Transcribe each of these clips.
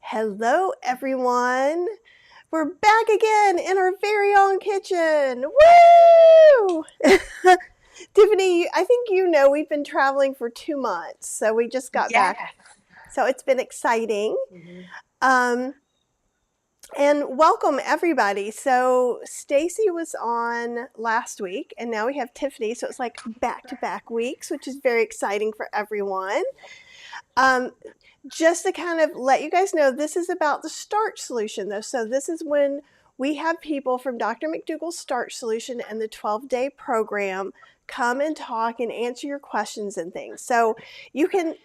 Hello, everyone. We're back again in our very own kitchen. Woo! Tiffany, I think you know we've been traveling for 2 months, so we just got Yeah. back. So it's been exciting. hmm Um, and welcome, everybody. So Stacy was on last week, and now we have Tiffany. So it's like back-to-back weeks, which is very exciting for everyone. Um, just to kind of let you guys know, this is about the starch solution, though. So this is when we have people from Dr. McDougall's Starch Solution and the 12-day program come and talk and answer your questions and things. So you can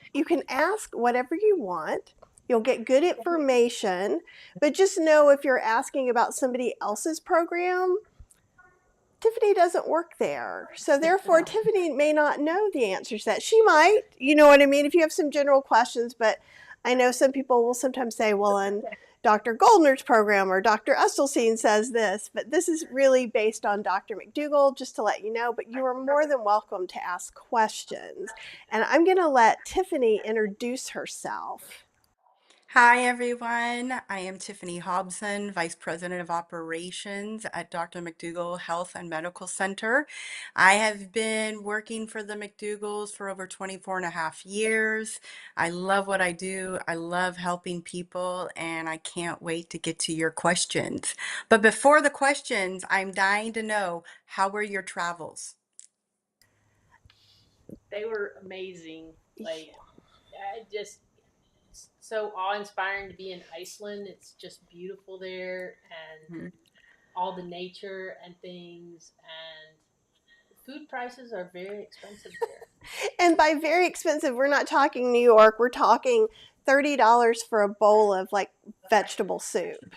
ask whatever you want. You'll get good information, but just know if you're asking about somebody else's program, Tiffany doesn't work there. So therefore, Tiffany may not know the answers to that. She might, you know what I mean, if you have some general questions, but I know some people will sometimes say, well, in Dr. Goldner's program or Dr. Estelstein says this, but this is really based on Dr. McDougall, just to let you know, but you are more than welcome to ask questions. And I'm going to let Tiffany introduce herself. Hi, everyone. I am Tiffany Hobson, Vice President of Operations at Dr. McDougall Health and Medical Center. I have been working for the McDougalls for over 24 and a half years. I love what I do. I love helping people, and I can't wait to get to your questions. But before the questions, I'm dying to know, how were your travels? They were amazing. Like, I just so awe-inspiring to be in Iceland. It's just beautiful there, and Mhm. all the nature and things. And food prices are very expensive there. And by very expensive, we're not talking New York, we're talking $30 for a bowl of like vegetable soup.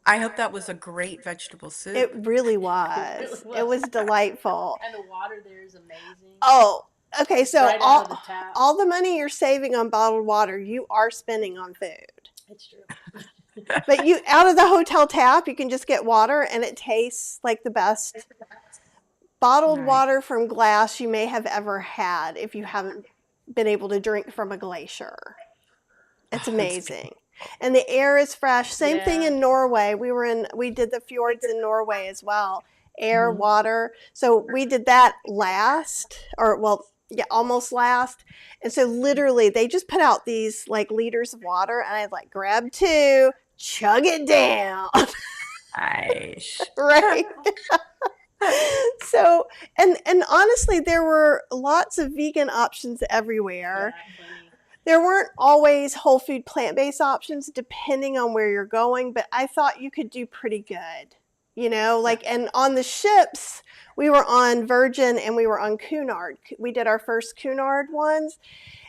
I hope that was a great vegetable It soup. really It really was. It was. was delightful. And the water there is amazing. Oh, okay. It's So right out of the tap. all the money you're saving on bottled water, you are spending on food. It's true. But you out of the hotel tap, you can just get water, and it tastes like the best bottled Nice. water from glass you may have ever had if you haven't been able to drink from a glacier. It's Oh, that's amazing. And the air is fresh. Same thing Yeah. in Norway. We did the fjords in Norway as well. Air, beautiful. water. So we did that last, or well, yeah, almost last. And so literally they just put out these like liters of water, and I'd like grab two, chug it down. Nice. Right. So and honestly there were lots of vegan options everywhere. Yeah, plenty. There weren't always whole food plant-based options depending on where you're going, but I thought you could do pretty good. You know, Yeah. like, and on the ships, we were on Virgin and we were on Cunard. We did our first Cunard ones.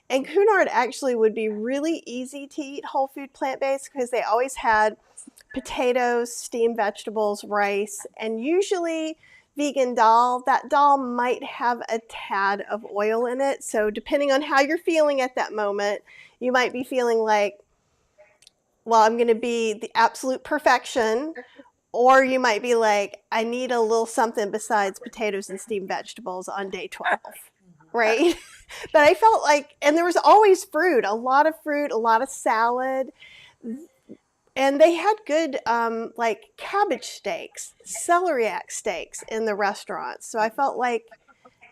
And Cunard actually would be really easy to eat whole food plant-based because they always had potatoes, steamed vegetables, rice, and usually vegan dal. That dal might have a tad of oil in it. So depending on how you're feeling at that moment, you might be feeling like, well, I'm going to be the absolute perfection. Or you might be like, I need a little something besides potatoes and steamed vegetables on day 12, Hmm. right? But I felt like, and there was always fruit, a lot of salad. And they had good, like cabbage steaks, celeriac steaks in the restaurants. So I felt like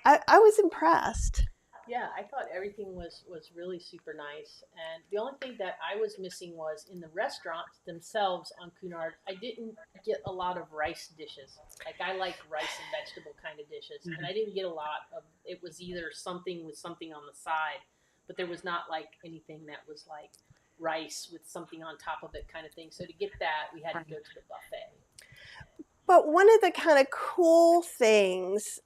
I was impressed. Yeah, I thought everything was really super nice. And the only thing that I was missing was in the restaurants themselves on Cunard, I didn't get a lot of rice dishes. Like, I like rice and vegetable kind of dishes, and I didn't get a lot of. It was either something with something on the side, but there was not like anything that was like rice with something on top of it kind of thing. So to get that, we had to go to the buffet. But one of the kind of cool things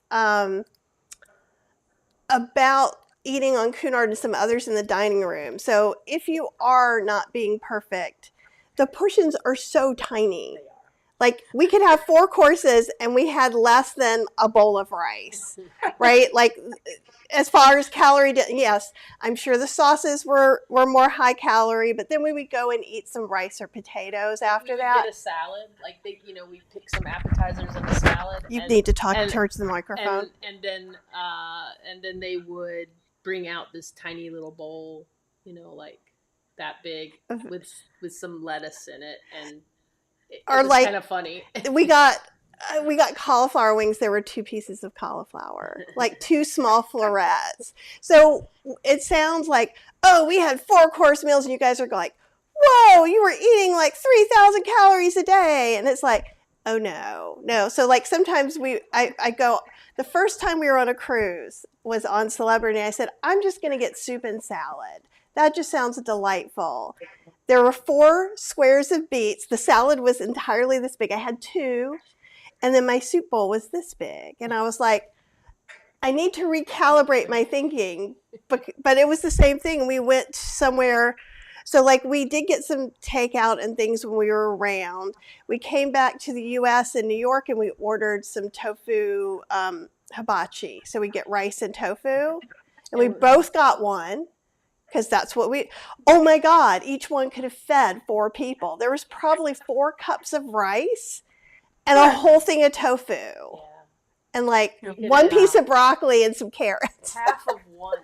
about eating on Cunard and some others in the dining room. So if you are not being perfect, the portions are so tiny. They are. Like we could have 4 courses and we had less than a bowl of rice, right? Like as far as yes, I'm sure the sauces were more high calorie, but then we would go and eat some rice or potatoes Like, we after would get that. a salad, like we pick some appetizers and a salad, You need to talk and towards the microphone. and then they would bring out this tiny little bowl, like that big with some lettuce in it, and it Or was like kind of funny. we got we got cauliflower wings. There were two pieces of cauliflower, like two small florets. So it sounds like, oh, we had 4 course meals, and you guys are like, whoa, you were eating like 3,000 calories a day, and it's like, oh no, no. So like sometimes I go. The first time we were on a cruise was on Celebrity. I said, I'm just going to get soup and salad. That just sounds delightful. There were 4 squares of beets. The salad was entirely this big. I had two, and then my soup bowl was this big. And I was like, I need to recalibrate my thinking. But it was the same thing. We went somewhere. So, like, we did get some takeout and things when we were around. We came back to the US in New York and we ordered some tofu hibachi. So, we get rice and tofu. And we And both got one because that's what we, oh my God, each one could have fed 4 people. There was probably 4 cups of rice and a whole thing of tofu yeah, and like we could one have piece of broccoli and some carrots. half of one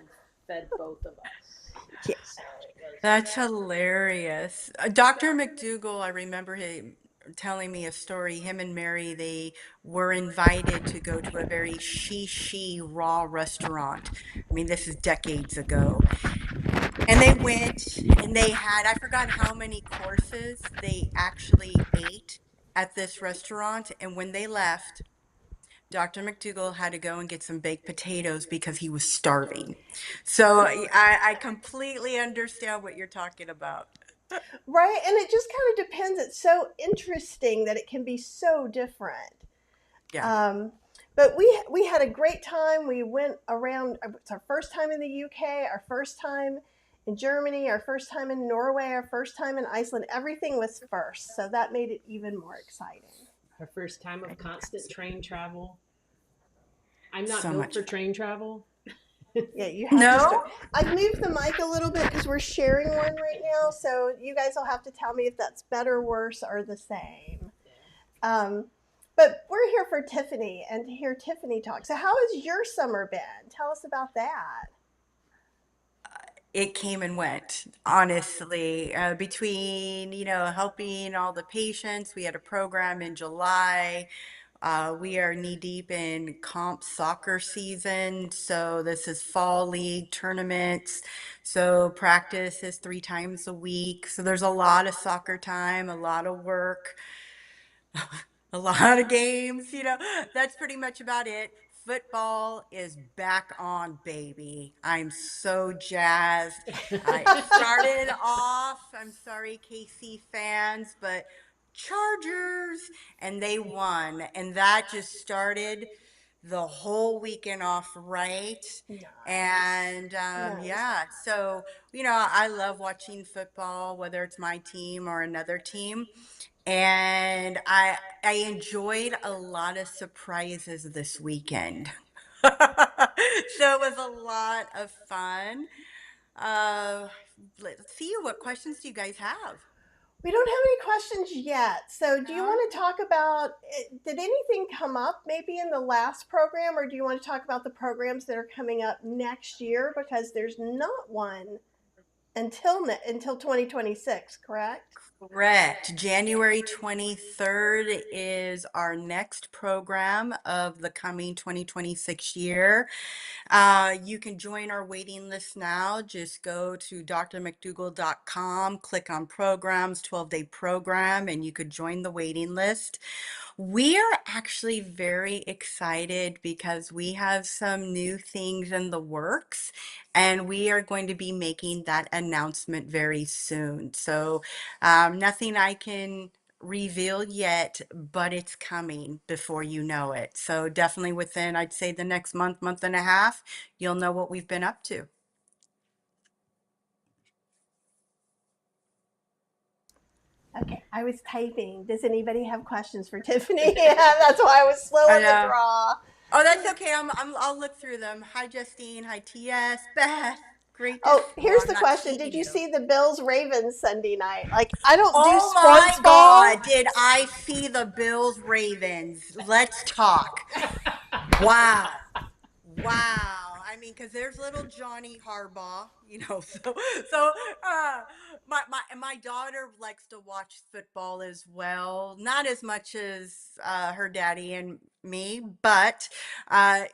fed both of us. Yeah. So it was. That's hilarious. Dr. McDougall, I remember him telling me a story. Him and Mary, they were invited to go to a very she raw restaurant. I mean, this is decades ago. And they went and they had, I forgot how many courses they actually ate at this restaurant. And when they left, Dr. McDougall had to go and get some baked potatoes because he was starving. So I completely understand what you're talking about. Right. And it just kind of depends. It's so interesting that it can be so different. Yeah. Um, but we had a great time. We went around. It's our first time in the UK, our first time in Germany, our first time in Norway, our first time in Iceland. Everything was first, so that made it even more exciting. Our first time of constant train travel. I'm not So built much for fun. train travel. Yeah, you have to start. No? I've moved the mic a little bit because we're sharing one right now, so you guys will have to tell me if that's better, worse, or the same. Um, but we're here for Tiffany and to hear Tiffany talk. So, how has your summer been? Tell us about that. It came and went, honestly. Between, helping all the patients, we had a program in July. We are knee deep in comp soccer season. So this is fall league tournaments. So practice is 3 times a week. So there's a lot of soccer time, a lot of work, a lot of games, that's pretty much about it. Football is back on, baby. I'm so jazzed. It started off, I'm sorry, KC fans, but Chargers, and they won. And that just started the whole weekend off right. Nice. And Nice. yeah, so, I love watching football, whether it's my team or another team. And I enjoyed a lot of surprises this weekend. So it was a lot of fun. Uh, let's see, what questions do you guys have? We don't have any questions yet. So, do you No? want to talk about did anything come up maybe in the last program, or do you want to talk about the programs that are coming up next year? Because there's not one until 2026, correct? Correct. January 23rd is our next program of the coming 2026 year. You can join our waiting list now. Just go to drmcdougall.com, click on programs, 12-day program, and you could join the waiting list. We are actually very excited because we have some new things in the works, and we are going to be making that announcement very soon. So, nothing I can reveal yet, but it's coming before you know it. So definitely within, I'd say the next month and a half, you'll know what we've been up to. Okay, I was typing. Does anybody have questions for Tiffany? Yeah, that's why I was slow I on the know. draw. Oh, that's okay. I'll look through them. Hi, Justine. Hi, TS. Beth. Great to, Oh, well, here's I'm the not question. seeing Did you you. see the Bills Ravens Sunday night? Like, I don't do Oh sports my ball. God. Did I see the Bills Ravens? Let's talk. Wow. Wow. I mean, because there's little Johnny Harbaugh, so uh, My daughter likes to watch football as well, not as much as her daddy and me, but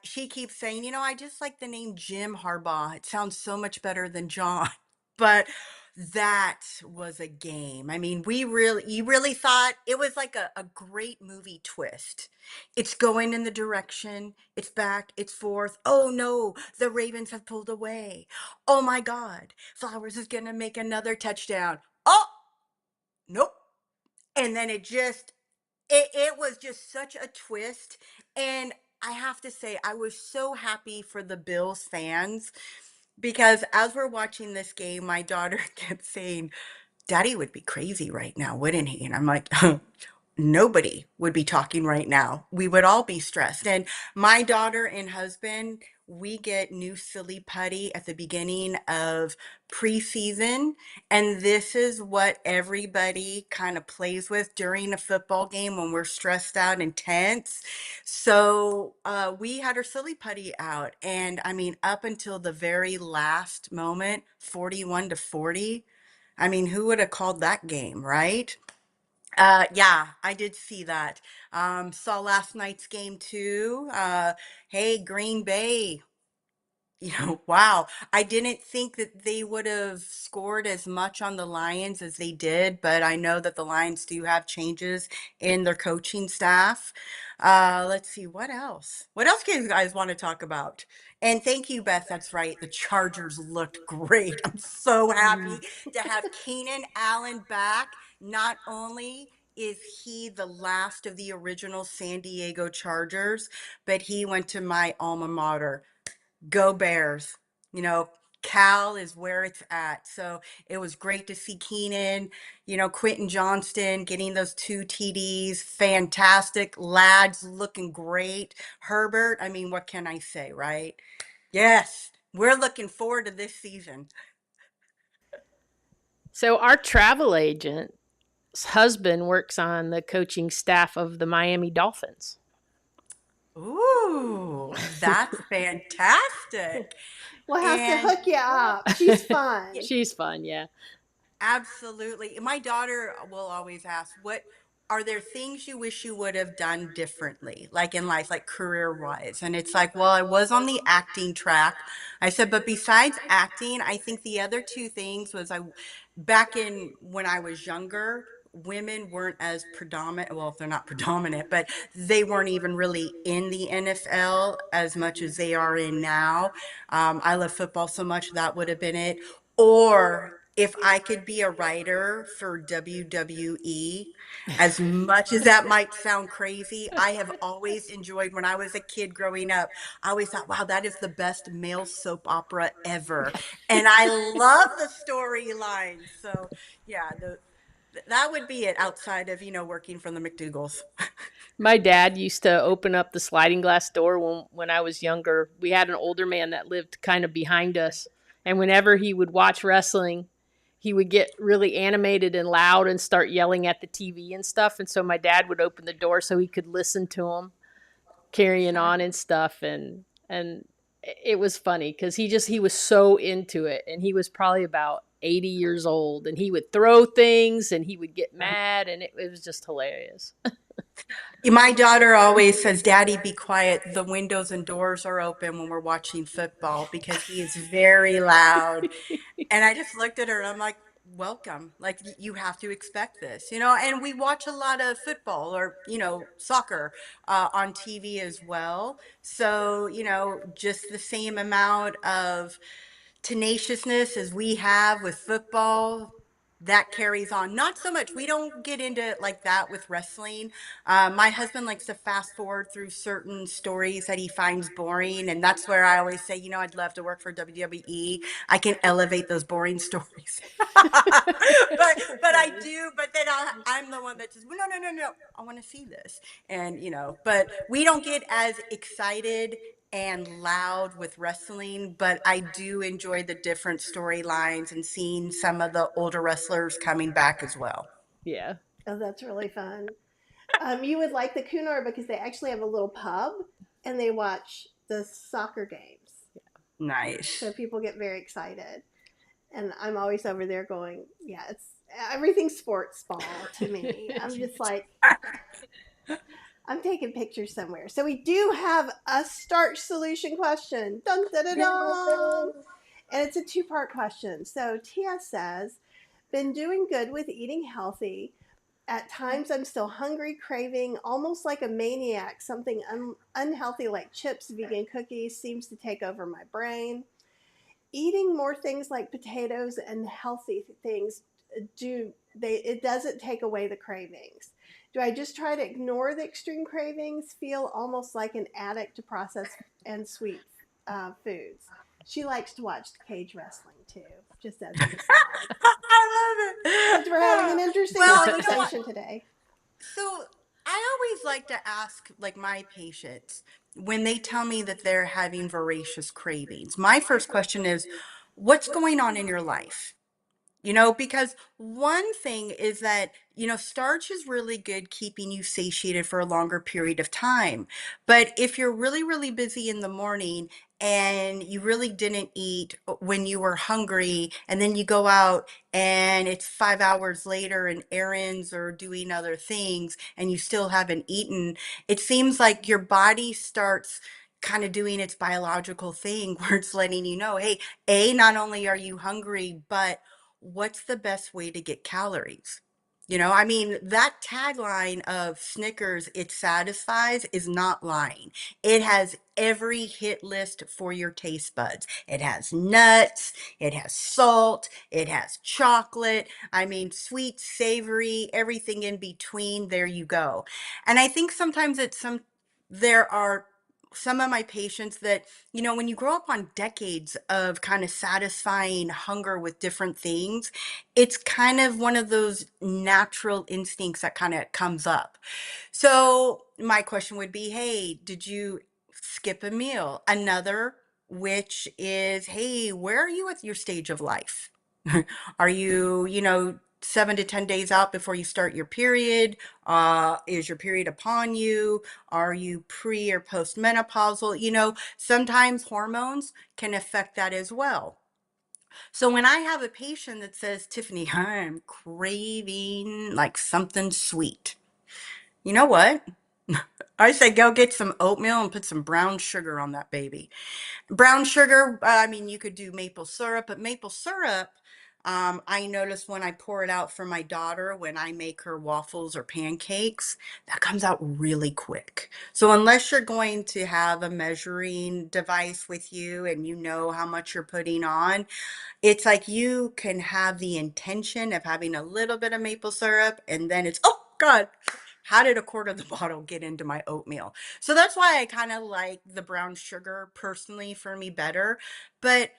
she keeps saying, I just like the name Jim Harbaugh. It sounds so much better than John. But that was a game. I mean, you really thought it was like a great movie twist. It's going in the direction, it's back, it's forth. Oh no, the Ravens have pulled away. Oh my God, Flowers is going to make another touchdown. Oh, nope. And then it was just such a twist. And I have to say, I was so happy for the Bills fans because as we're watching this game, my daughter kept saying, Daddy would be crazy right now, wouldn't he? And I'm like, nobody would be talking right now. We would all be stressed. And my daughter and husband, we get new silly putty at the beginning of preseason. And this is what everybody kind of plays with during a football game when we're stressed out and tense. So we had our silly putty out. And I mean, up until the very last moment, 41-40. I mean, who would have called that game, right? Yeah, I did see that. Saw last night's game too. Hey, Green Bay, wow. I didn't think that they would have scored as much on the Lions as they did, but I know that the Lions do have changes in their coaching staff. Let's see, what else? What else do you guys want to talk about? And thank you, Beth. That's right. The Chargers looked great. I'm so happy Mm. to have Keenan Allen back. Not only is he the last of the original San Diego Chargers, but he went to my alma mater. Go Bears. You know, Cal is where it's at. So it was great to see Keenan, Quentin Johnston getting those two TDs. Fantastic. Lads looking great. Herbert, I mean, what can I say, right? Yes, we're looking forward to this season. So our travel agent's husband works on the coaching staff of the Miami Dolphins. Ooh, that's fantastic. We'll have to And hook you up. She's fun. She's fun, yeah. absolutely. My daughter will always ask, what are there things you wish you would have done differently, like in life, like career wise? And it's like, well, I was on the acting track. I said, but besides acting, I think the other two things was back in when I was younger, women weren't as predominant. Well, if they're not predominant, but they weren't even really in the NFL as much as they are in now. I love football so much that would have been it. Or if I could be a writer for WWE, as much as that might sound crazy, I have always enjoyed when I was a kid growing up. I always thought, wow, that is the best male soap opera ever. And I love the storylines. So, yeah, that would be it outside of, working from the McDougalls. My dad used to open up the sliding glass door when I was younger. We had an older man that lived kind of behind us. And whenever he would watch wrestling, he would get really animated and loud and start yelling at the TV and stuff. And so my dad would open the door so he could listen to him carrying on and stuff. And it was funny because he was so into it. And he was probably about 80 years old. And he would throw things and he would get mad. And it was just hilarious. My daughter always says, Daddy, be quiet. The windows and doors are open when we're watching football because he is very loud. And I just looked at her and I'm like, welcome. Like, you have to expect this, and we watch a lot of football or, soccer on TV as well. So, just the same amount of tenaciousness as we have with football, that carries on. Not so much. We don't get into it like that with wrestling. My husband likes to fast forward through certain stories that he finds boring. And that's where I always say, I'd love to work for WWE. I can elevate those boring stories. But I do, but then I'm the one that says, well, no, no, no, no. I want to see this. And, but we don't get as excited and loud with wrestling, but I do enjoy the different storylines and seeing some of the older wrestlers coming back as well. Yeah. Oh, that's really fun. You would like the Cunard because they actually have a little pub and they watch the soccer games. So Nice. people get very excited. And I'm always over there going, yeah, it's everything's sports ball to me. I'm just like, I'm taking pictures somewhere. So we do have a starch solution question. Dun, dun, dun, dun. And it's a two-part question. So Tia says, been doing good with eating healthy. At times I'm still hungry, craving almost like a maniac. Something unhealthy like chips, vegan cookies seems to take over my brain. Eating more things like potatoes and healthy things it doesn't take away the cravings. Do I just try to ignore the extreme cravings? Feel almost like an addict to processed and sweet foods. She likes to watch cage wrestling too, just as an aside. I love Since we're having an it. interesting Well, you know what? conversation today. So I always like to ask, like, my patients when they tell me that they're having voracious cravings. My first question is, what's going on in your life? Because one thing is that, starch is really good keeping you satiated for a longer period of time. But if you're really, really busy in the morning and you really didn't eat when you were hungry, and then you go out and it's 5 hours later and errands or doing other things and you still haven't eaten, it seems like your body starts kind of doing its biological thing where it's letting you know, hey, not only are you hungry, but what's the best way to get calories? I mean, that tagline of Snickers, it satisfies, is not lying. It has every hit list for your taste buds. It has nuts, it has salt, it has chocolate. I mean, sweet, savory, everything in between. There you go. And I think sometimes there are some of my patients that, when you grow up on decades of kind of satisfying hunger with different things, it's kind of one of those natural instincts that kind of comes up. So my question would be, hey, did you skip a meal? Another, which is, hey, where are you at your stage of life? Are you, 7 to 10 days out before you start your period? Is your period upon you? Are you pre or postmenopausal? Sometimes hormones can affect that as well. So when I have a patient that says, Tiffany, I'm craving like something sweet, you know what? I say go get some oatmeal and put some brown sugar on that baby. Brown sugar, I mean, you could do maple syrup, but maple syrup, I notice when I pour it out for my daughter, when I make her waffles or pancakes, that comes out really quick. So unless you're going to have a measuring device with you and you know how much you're putting on, it's like you can have the intention of having a little bit of maple syrup and then it's, oh God, how did a quarter of the bottle get into my oatmeal? So that's why I kind of like the brown sugar personally for me better. But,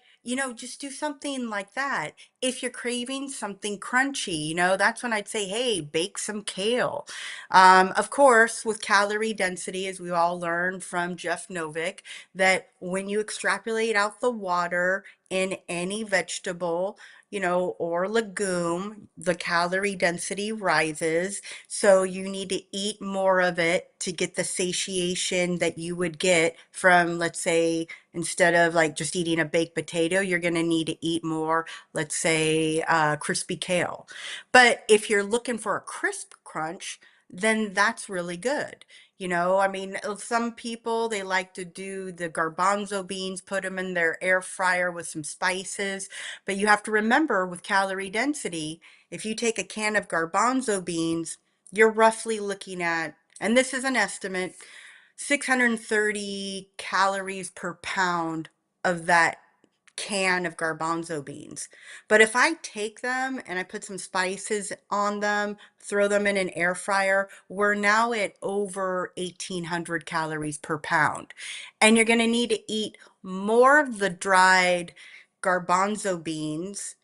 just do something like that. If you're craving something crunchy, that's when I'd say, hey, bake some kale. Of course, with calorie density, as we all learned from Jeff Novick, that when you extrapolate out the water in any vegetable, or legume, the calorie density rises. So you need to eat more of it to get the satiation that you would get from, let's say, instead of like just eating a baked potato, you're going to need to eat more, let's say, crispy kale. But if you're looking for a crisp crunch, then that's really good. I mean, some people, they like to do the garbanzo beans, put them in their air fryer with some spices. But you have to remember with calorie density, if you take a can of garbanzo beans, you're roughly looking at, and this is an estimate, 630 calories per pound of that can of garbanzo beans. But if I take them and I put some spices on them, throw them in an air fryer, we're now at over 1,800 calories per pound. And you're going to need to eat more of the dried garbanzo beans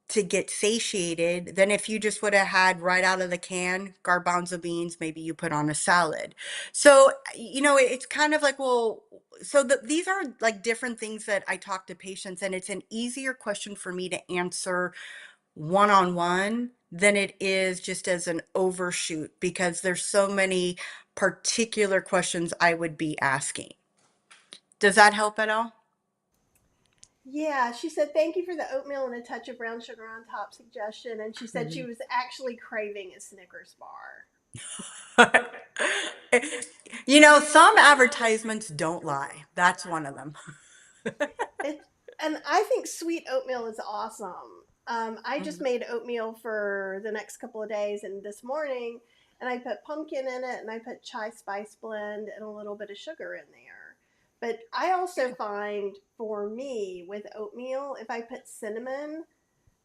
to get satiated than if you just would have had right out of the can garbanzo beans, maybe you put on a salad. So, it's kind of like, well, so these are like different things that I talk to patients, and it's an easier question for me to answer one on one than it is just as an overshoot because there's so many particular questions I would be asking. Does that help at all? Yeah, she said thank you for the oatmeal and a touch of brown sugar on top suggestion, and she said she Mhm. was actually craving a Snickers bar. Some advertisements don't lie. That's one of them. It, and I think sweet oatmeal is awesome. I just Mhm. made oatmeal for the next couple of days, and this morning, and I put pumpkin in it, and I put chai spice blend and a little bit of sugar in there. But I also find for me with oatmeal, if I put cinnamon,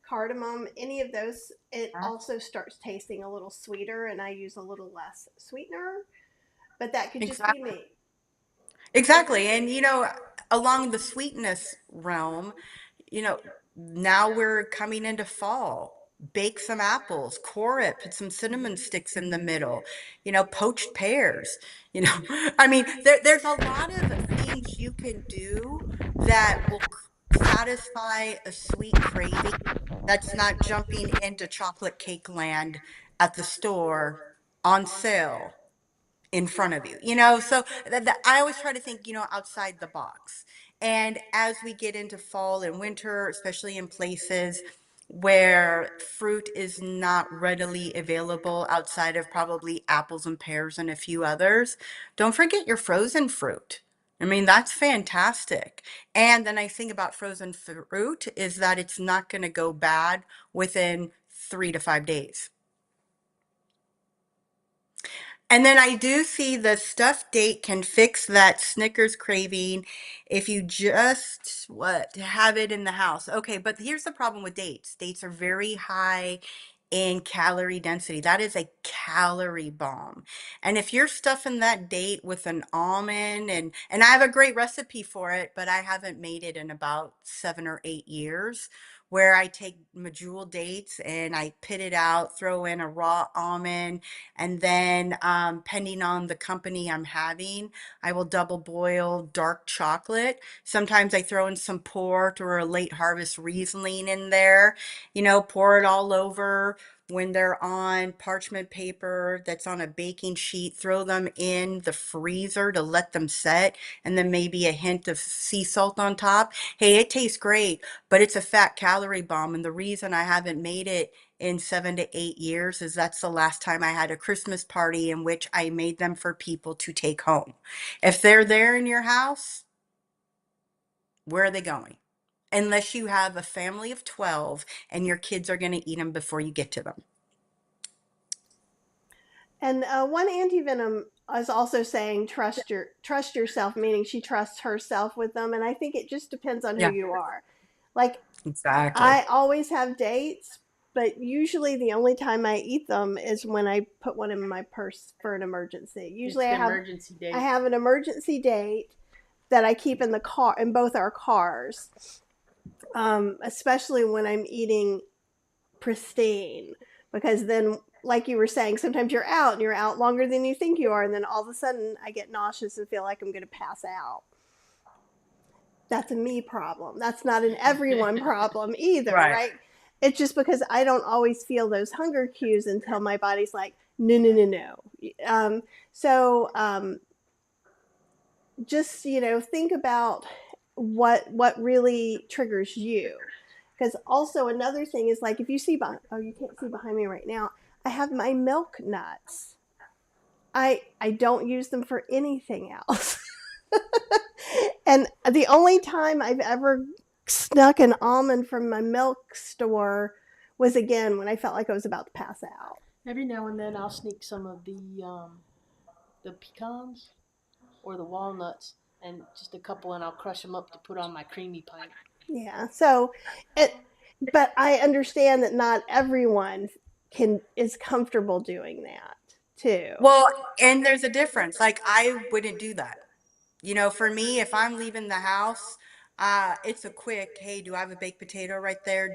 cardamom, any of those, it also starts tasting a little sweeter, and I use a little less sweetener. But that could just be Exactly. me. Exactly. And, along the sweetness realm, you know, now we're coming into fall. Bake some apples, core it, put some cinnamon sticks in the middle, poached pears. I mean, there's a lot of things you can do that will satisfy a sweet craving that's not jumping into chocolate cake land at the store on sale in front of you, so I always try to think, outside the box. And as we get into fall and winter, especially in places where fruit is not readily available outside of probably apples and pears and a few others, don't forget your frozen fruit. I mean, that's fantastic. And the nice thing about frozen fruit is that it's not going to go bad within 3 to 5 days. And then I do see the stuffed date can fix that Snickers craving if you just have it in the house. Okay, but here's the problem with dates. Dates are very high in calorie density. That is a calorie bomb. And if you're stuffing that date with an almond, and I have a great recipe for it, but I haven't made it in about 7 or 8 years, where I take medjool dates and I pit it out, throw in a raw almond, and then, depending on the company I'm having, I will double boil dark chocolate. Sometimes I throw in some port or a late harvest Riesling in there, pour it all over. When they're on parchment paper that's on a baking sheet, throw them in the freezer to let them set, and then maybe a hint of sea salt on top. Hey, it tastes great, but it's a fat calorie bomb. And the reason I haven't made it in 7 to 8 years is that's the last time I had a Christmas party in which I made them for people to take home. If they're there in your house, where are they going? Unless you have a family of 12 and your kids are going to eat them before you get to them. And one anti venom is also saying trust yourself, meaning she trusts herself with them. And I think it just depends on who Yeah, you are. Like exactly. I always have dates, but usually the only time I eat them is when I put one in my purse for an emergency. It's Usually the emergency I date. have an emergency date that I keep in the car in both our cars, especially when I'm eating pristine, because then like you were saying, sometimes you're out and you're out longer than you think you are, and then all of a sudden I get nauseous and feel like I'm going to pass out. That's a me problem. That's not an everyone problem either, Right. right? It's just because I don't always feel those hunger cues until my body's like, no, no, no, no. Just think about what really triggers you, because also another thing is like if you see oh, you can't see behind me right now, I have my milk nuts. I don't use them for anything else. And the only time I've ever snuck an almond from my milk store was again when I felt like I was about to pass out. Every now and then, I'll sneak some of the pecans or the walnuts, and just a couple, and I'll crush them up to put on my creamy pint. Yeah. So it but I understand that not everyone can is comfortable doing that too. Well, and there's a difference. Like, I wouldn't do that. For me, if I'm leaving the house, it's a quick, hey, do I have a baked potato right there?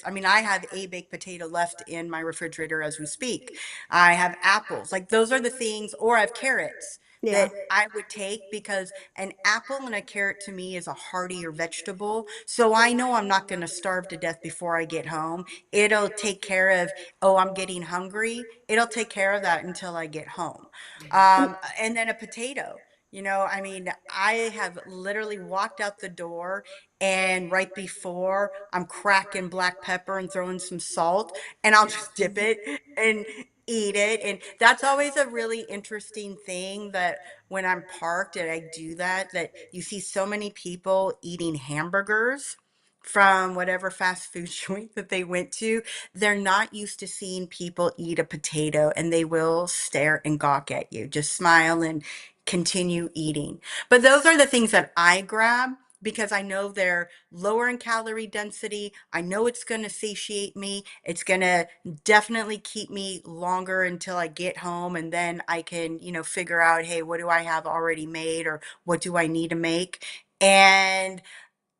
I mean, I have a baked potato left in my refrigerator as we speak. I have apples. Like, those are the things, or I have carrots Yeah. that I would take, because an apple and a carrot to me is a heartier vegetable. So I know I'm not going to starve to death before I get home. It'll take care of, oh, I'm getting hungry. It'll take care of that until I get home. And then a potato. I mean, I have literally walked out the door and right before I'm cracking black pepper and throwing some salt, and I'll just dip it and eat it. And that's always a really interesting thing, that when I'm parked and I do that, that you see so many people eating hamburgers from whatever fast food joint that they went to. They're not used to seeing people eat a potato, and they will stare and gawk at you, just smile and continue eating. But those are the things that I grab because I know they're lower in calorie density. I know it's going to satiate me. It's going to definitely keep me longer until I get home, and then I can, figure out, hey, what do I have already made, or what do I need to make? And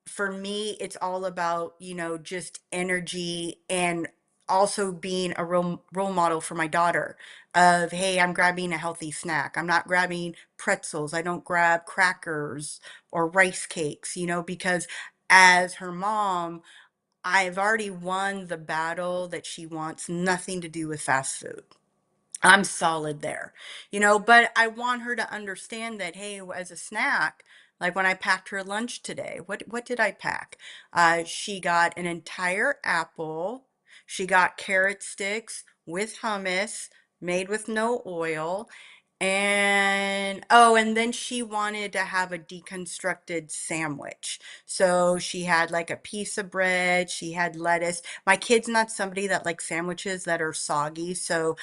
for me, it's all about, just energy, and also being a role model for my daughter of, hey, I'm grabbing a healthy snack. I'm not grabbing pretzels. I don't grab crackers or rice cakes, because as her mom, I've already won the battle that she wants nothing to do with fast food. I'm solid there, but I want her to understand that, hey, as a snack, like when I packed her lunch today, what did I pack? She got an entire apple. She got carrot sticks with hummus made with no oil. And oh, and then she wanted to have a deconstructed sandwich. So she had like a piece of bread, she had lettuce. My kid's not somebody that likes sandwiches that are soggy, so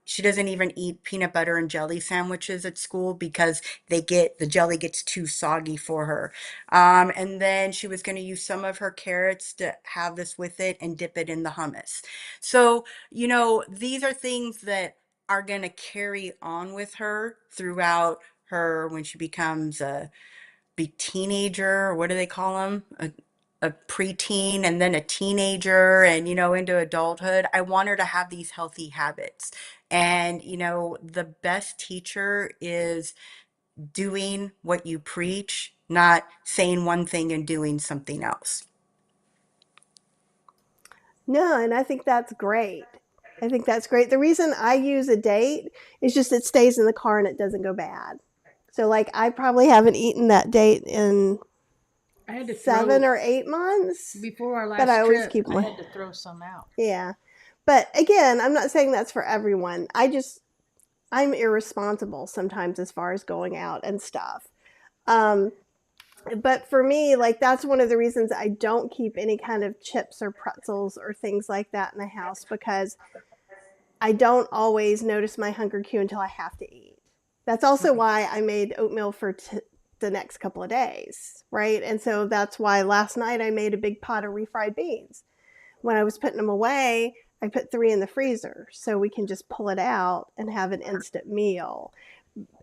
she doesn't even eat peanut butter and jelly sandwiches at school because the jelly gets too soggy for her. And then she was going to use some of her carrots to have this with it and dip it in the hummus. So, these are things that are going to carry on with her throughout her when she becomes a big teenager, or what do they call them? A preteen, and then a teenager, and into adulthood. I want her to have these healthy habits. And the best teacher is doing what you preach, not saying one thing and doing something else. No, and I think that's great. I think that's great. The reason I use a date is just it stays in the car and it doesn't go bad. So, like, I probably haven't eaten that date in I had to 7 or 8 months, before our but I last always trip. keep I my, had to throw some out. yeah. But again, I'm not saying that's for everyone. I'm irresponsible sometimes as far as going out and stuff. Um, but for me, like, that's one of the reasons I don't keep any kind of chips or pretzels or things like that in the house, because I don't always notice my hunger cue until I have to eat. That's also Right. why I made oatmeal for the next couple of days, right? And so that's why last night I made a big pot of refried beans. When I was putting them away, I put 3 in the freezer so we can just pull it out and have an instant meal.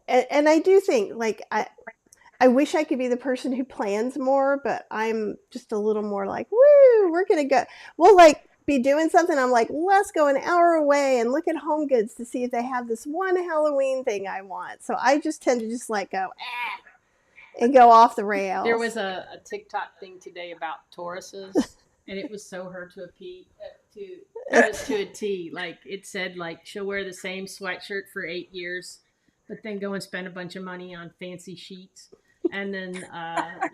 And I do think, like, I wish I could be the person who plans more, but I'm just a little more like, woo, we're going to go. We'll, like, be doing something. I'm like, let's go an hour away and look at Home Goods to see if they have this one Halloween thing I want. So I just tend to just like go, and go off the There rails. was a TikTok thing today about Tauruses, and it was so her to a P, to just to a T. Like it said, like she'll wear the same sweatshirt for 8 years, but then go and spend a bunch of money on fancy sheets, and then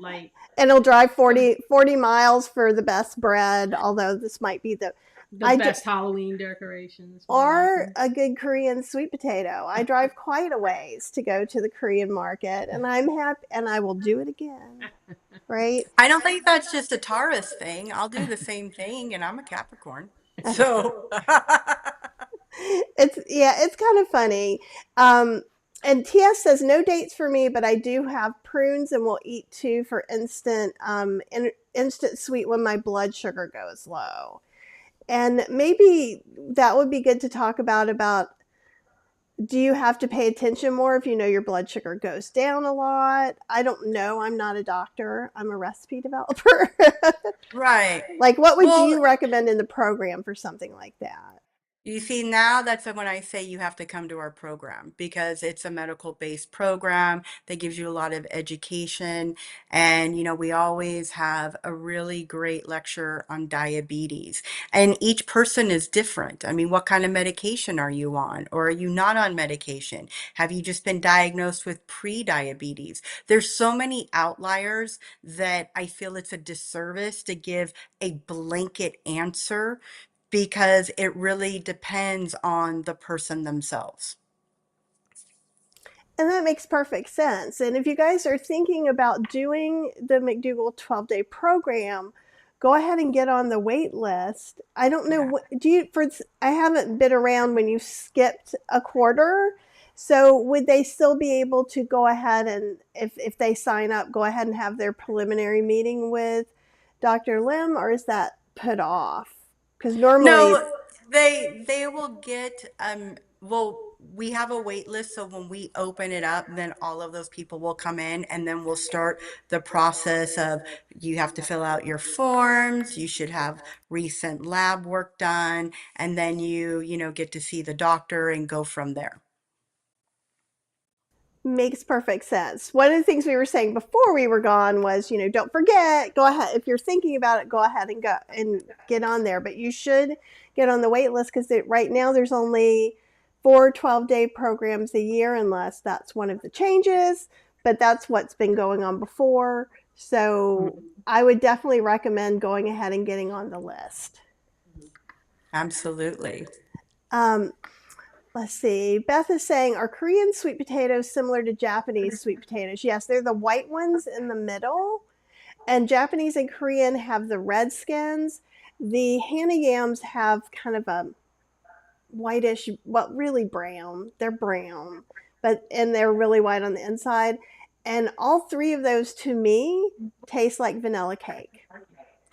like And he'll drive um, 40 miles for the best bread, although this might be the I do, best Halloween decorations, more or likely. a good Korean sweet potato. I drive quite a ways to go to the Korean market, and I'm happy, and I will do it again, right? I don't think that's just a Taurus thing. I'll do the same thing, and I'm a Capricorn. So, It's kind of funny. Um, and TS says no dates for me, but I do have prunes and will eat two for instant sweet when my blood sugar goes low. And maybe that would be good to talk about, do you have to pay attention more if you know your blood sugar goes down a lot? I don't know. I'm not a doctor. I'm a recipe developer. right. Like, what would Well, you recommend in the program for something like that? You see, now that's when I say you have to come to our program because it's a medical based program that gives you a lot of education. And, we always have a really great lecture on diabetes. And each person is different. I mean, what kind of medication are you on? Or are you not on medication? Have you just been diagnosed with pre-diabetes? There's so many outliers that I feel it's a disservice to give a blanket answer because it really depends on the person themselves. And that makes perfect sense. And if you guys are thinking about doing the McDougall 12-day program, go ahead and get on the wait list. I don't know Yeah. what do you for I haven't been around when you skipped a quarter. So would they still be able to go ahead and if they sign up, go ahead and have their preliminary meeting with Dr. Lim, or is that put off? Because normally No, they will get well, we have a wait list, so when we open it up, then all of those people will come in and then we'll start the process of you have to fill out your forms, you should have recent lab work done, and then you get to see the doctor and go from there. makes perfect sense. One of the things we were saying before we were gone was, don't forget, go ahead. If you're thinking about it, go ahead and go and get on there. But you should get on the wait list because right now there's only 4 12-day programs a year, unless that's one of the changes. But that's what's been going on before. So Mhm. I would definitely recommend going ahead and getting on the list. Absolutely. Um, Let's see. Beth is saying, are Korean sweet potatoes similar to Japanese sweet potatoes? Yes, they're the white ones in the middle. And Japanese and Korean have the red skins. The Hana yams have kind of a whitish, well, really brown. They're brown, and they're really white on the inside. And all three of those to me taste like vanilla cake,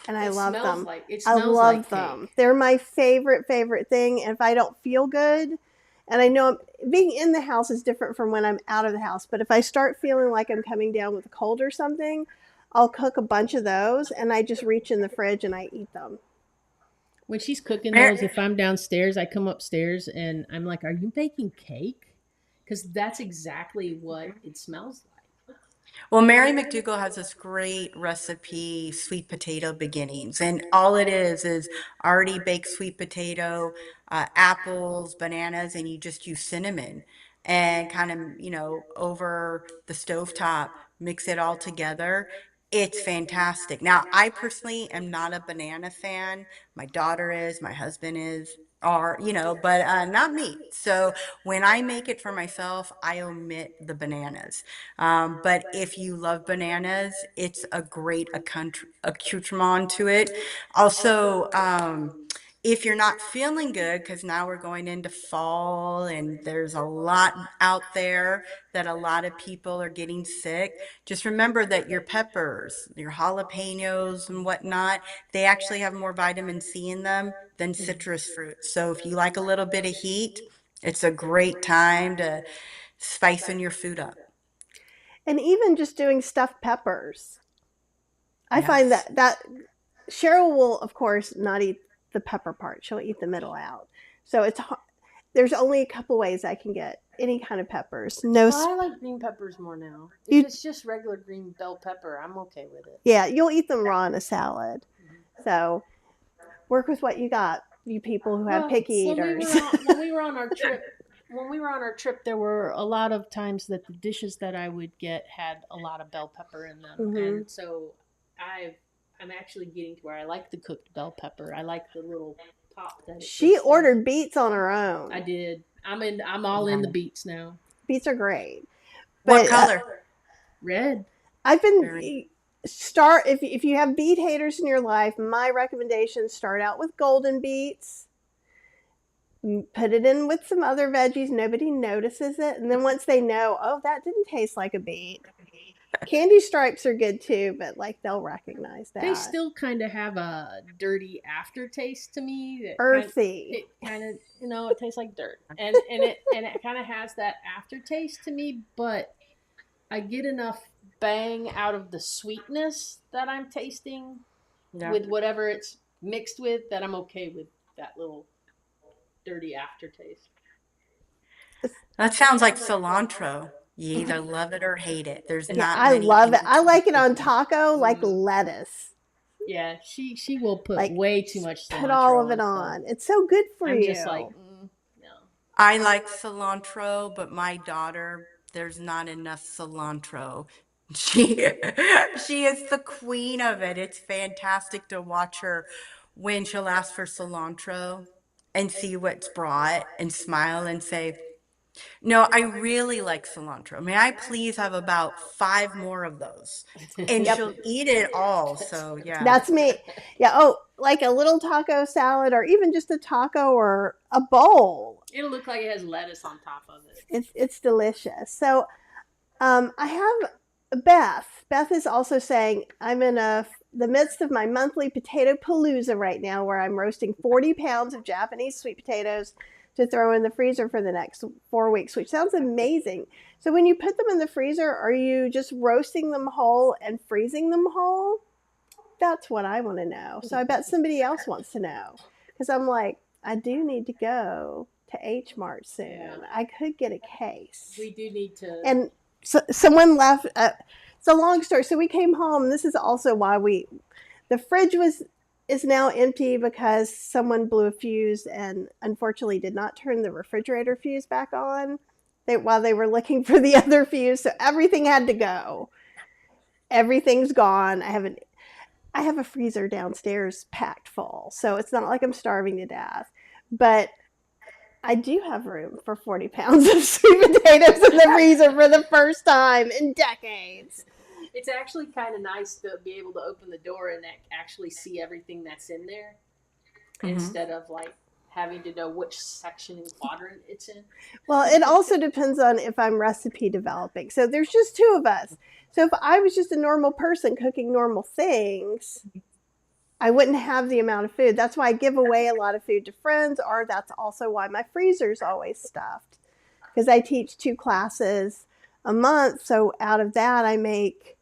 and I love them. It I smells like love them. cake. They're my favorite thing. And if I don't feel good, and I know being in the house is different from when I'm out of the house, but if I start feeling like I'm coming down with a cold or something, I'll cook a bunch of those and I just reach in the fridge and I eat them. When she's cooking Mar- those, if I'm downstairs, I come upstairs and I'm like, "Are you baking cake?" Because that's exactly what it smells like. Well, Mary McDougall has this great recipe, sweet potato beginnings. And all it is already baked sweet potato, apples, bananas, and you just use cinnamon and kind of, over the stovetop, mix it all together. It's fantastic. Now, I personally am not a banana fan. My daughter is, my husband is, but not me. So when I make it for myself, I omit the bananas. But if you love bananas, it's a great accoutrement to it. Also, if you're not feeling good, because now we're going into fall and there's a lot out there that a lot of people are getting sick, just remember that your peppers, your jalapenos and whatnot, they actually have more vitamin C in them than citrus fruits. So if you like a little bit of heat, it's a great time to spicing your food up. And even just doing stuffed peppers. I find Yes. that Cheryl will, of course, not eat the pepper part. She'll eat the middle out. So there's only a couple ways I can get any kind of peppers. No, Well, I like green peppers more now. If you, it's just regular green bell pepper, I'm okay with it. yeah, you'll eat them raw in a salad. So work with what you got, you people who have Well, picky eaters. when we were on our trip, there were a lot of times that the dishes that I would get had a lot of bell pepper in them, hmm and so I'm actually getting to where I like the cooked bell pepper. I like the little pop that it She gives things. ordered beets on her I own. did. I'm all in the Nice. beets now. Beets are great, What but color? Red. I've been Very. start if you have beet haters in your life. My recommendation: start out with golden beets, put it in with some other veggies. Nobody notices it, and then once they know, oh, that didn't taste like a beet. Candy stripes are good too, but like they'll recognize They that. still kind of have a dirty aftertaste to me. Earthy. It kind of it tastes like dirt, and it kind of has that aftertaste to me, but I get enough bang out of the sweetness that I'm tasting Yeah. with whatever it's mixed with that I'm okay with that little dirty aftertaste. That sounds like cilantro. You either love it or hate it. There's Yeah, not I many love in it. I like it between. on taco like Mm. lettuce. Yeah, she will put Like, way too much put all of cilantro it on stuff. on. It's so good for I'm just like, you. No. I like cilantro, but my daughter, there's not enough cilantro. She she is the queen of it. It's fantastic to watch her when she'll ask for cilantro and see what's brought and smile and say, "No, I really like cilantro. May I please have about five more of those?" And Yep, she'll eat it all. That's So yeah. that's me. Yeah, oh, like a little taco salad or even just a taco or a bowl. it'll look like it has lettuce on top of it. It's delicious. So I have Beth. Beth is also saying I'm in the midst of my monthly potato palooza right now, where I'm roasting 40 pounds of Japanese sweet potatoes to throw in the freezer for the next 4 weeks, which sounds amazing. So when you put them in the freezer, are you just roasting them whole and freezing them whole? That's what I want to know. So I bet somebody else wants to know because I'm like, I do need to go to H Mart soon. Yeah. I could get a case. We do need to. And so someone left. It's a long story. So we came home. This is also why the fridge is now empty because someone blew a fuse and unfortunately did not turn the refrigerator fuse back on. While they were looking for the other fuse, so everything had to go. Everything's gone. I have a freezer downstairs packed full, so it's not like I'm starving to death. But I do have room for 40 pounds of sweet potatoes in the freezer for the first time in decades. It's actually kind of nice to be able to open the door and actually see everything that's in there Hmm. instead of like having to know which section and quadrant it's in. Well, it also depends on if I'm recipe developing. So there's just two of us. So if I was just a normal person cooking normal things, I wouldn't have the amount of food. That's why I give away a lot of food to friends, or that's also why my freezer's always stuffed. Because I teach 2 classes a month, so out of that I make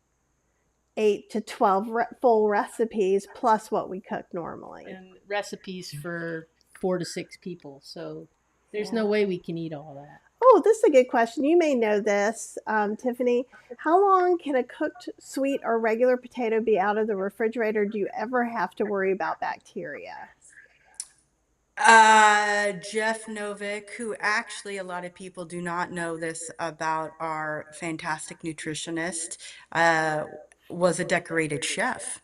8 to 12 full recipes plus what we cook normally. And recipes for 4 to 6 people. So there's Yeah. no way we can eat all that. Oh, this is a good question. You may know this, Tiffany. How long can a cooked sweet or regular potato be out of the refrigerator? Do you ever have to worry about bacteria? Jeff Novick, who actually a lot of people do not know this about our fantastic nutritionist, uh, was a decorated chef.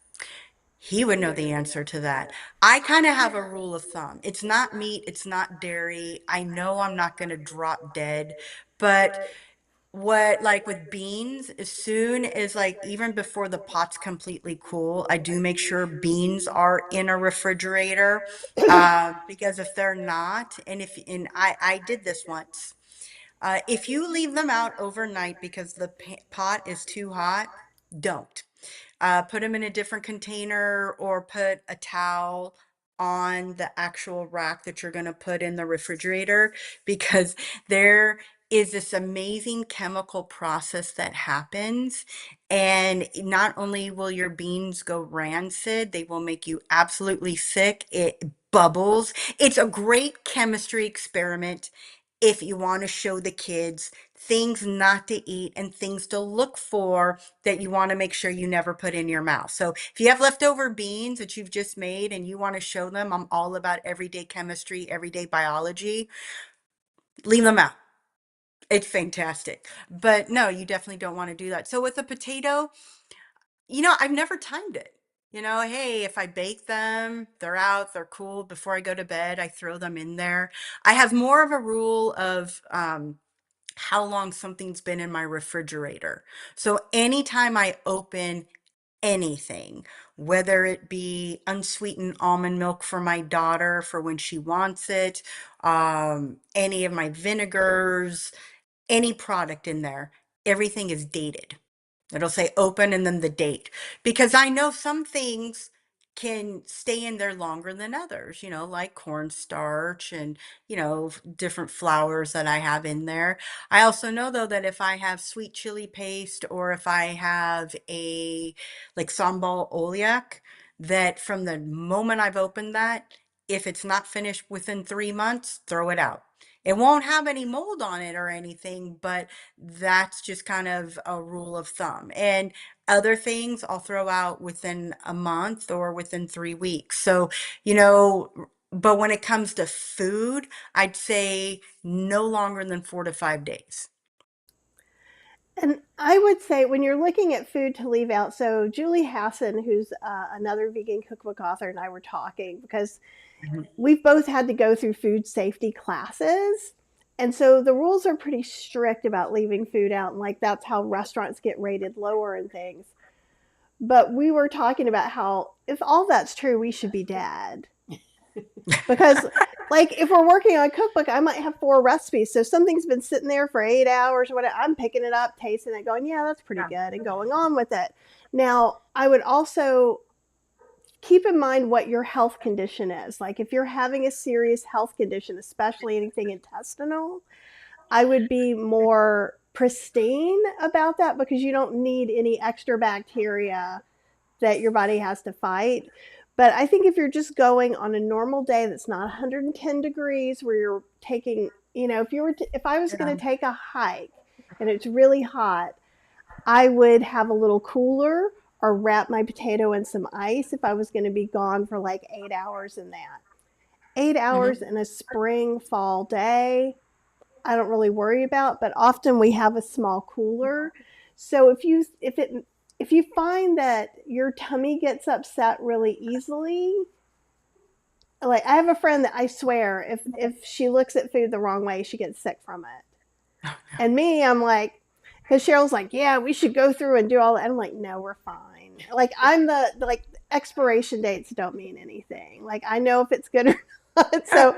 He would know the answer to that. I kind of have a rule of thumb. It's not meat, it's not dairy. I know I'm not going to drop dead, but what like with beans, as soon as like even before the pot's completely cool, I do make sure beans are in a refrigerator. Because if they're not, and I did this once. If you leave them out overnight because the pot is too hot, don't. Put them in a different container or put a towel on the actual rack that you're going to put in the refrigerator because there is this amazing chemical process that happens. And not only will your beans go rancid, they will make you absolutely sick. It bubbles. It's a great chemistry experiment if you want to show the kids things not to eat and things to look for that you want to make sure you never put in your mouth. So if you have leftover beans that you've just made and you want to show them, I'm all about everyday chemistry, everyday biology, leave them out. It's fantastic. But no, you definitely don't want to do that. So with a potato, I've never timed it. Hey, if I bake them, they're out, they're cool. Before I go to bed, I throw them in there. I have more of a rule of how long something's been in my refrigerator. So anytime I open anything, whether it be unsweetened almond milk for my daughter for when she wants it, any of my vinegars, any product in there, everything is dated. It'll say open and then the date. Because I know some things can stay in there longer than others, like cornstarch and, different flours that I have in there. I also know though that if I have sweet chili paste or if I have a like sambal oliac, that from the moment I've opened that, If it's not finished within 3 months, throw it out. It won't have any mold on it or anything, but that's just kind of a rule of thumb. And other things I'll throw out within a month or within 3 weeks. So, you know, but when it comes to food, I'd say no longer than 4 to 5 days. And I would say when you're looking at food to leave out, so Julie Hassan, who's another vegan cookbook author, and I were talking because Mhm. we've both had to go through food safety classes. And so the rules are pretty strict about leaving food out. And like that's how restaurants get rated lower and things. But we were talking about how if all that's true, we should be dead. Because like if we're working on a cookbook, I might have 4 recipes. So something's been sitting there for 8 hours or whatever. I'm picking it up, tasting it, going, yeah, that's pretty good, and going on with it. Now, I would also keep in mind what your health condition is. Like if you're having a serious health condition, especially anything intestinal, I would be more pristine about that because you don't need any extra bacteria that your body has to fight. But I think if you're just going on a normal day that's not 110 degrees, where you're taking, if I was going Yeah. to take a hike and it's really hot, I would have a little cooler or wrap my potato in some ice if I was going to be gone for like 8 hours in that. 8 hours Mhm. in a spring, fall day, I don't really worry about, but often we have a small cooler. So if you find that your tummy gets upset really easily, like I have a friend that I swear if she looks at food the wrong way, she gets sick from it. And me, I'm like, because Cheryl's like, yeah, we should go through and do all that. I'm like, no, we're fine. Like I'm the like expiration dates don't mean anything. Like I know if it's good or not. So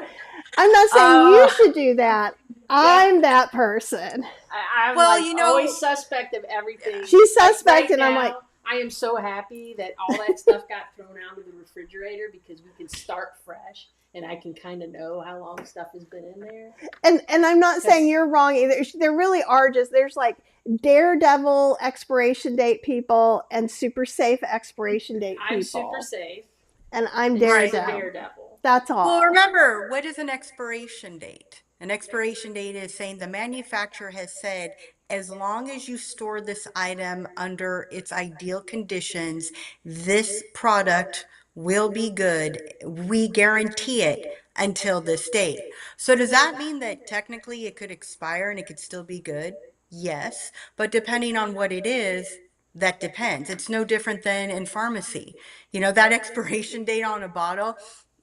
I'm not saying you Uh, should do that. Yeah, I'm that person. I'm well, like always suspect of yeah. everything. She's Like suspect, right and I'm like, now, I am so happy that all that stuff got thrown out of the refrigerator because we can start fresh and I can kind of know how long stuff has been in there. and I'm not saying Because you're wrong either. There really are just there's like daredevil expiration date people and super safe expiration date I'm super people, safe and I'm and she's Right. a daredevil. daredevil. That's Well, all. remember, what is an expiration date? An expiration date is saying the manufacturer has said, as long as you store this item under its ideal conditions, this product will be good. We guarantee it until this date. So does that mean that technically it could expire and it could still be good? Yes, but depending on what it is, that depends. It's no different than in pharmacy. You know, that expiration date on a bottle,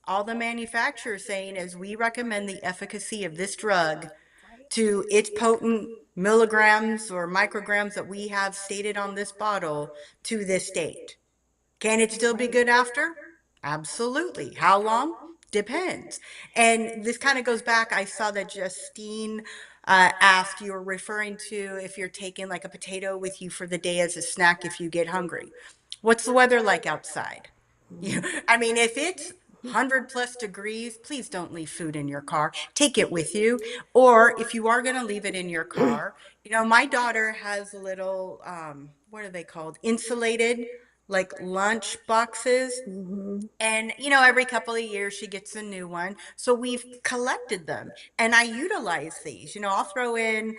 all the manufacturers saying is we recommend the efficacy of this drug to its potent milligrams or micrograms that we have stated on this bottle to this date. Can it still be good after? Absolutely. How long? Depends. And this kind of goes back. I saw that Justine asked, you were referring to if you're taking like a potato with you for the day as a snack if you get hungry. What's the weather like outside? I mean, if it's 100+ degrees, please don't leave food in your car. Take it with you. Or if you are going to leave it in your car, you know, my daughter has little, what are they called? Insulated, like lunch boxes. Mm-hmm. And, you know, every couple of years she gets a new one. So we've collected them and I utilize these. You know, I'll throw in,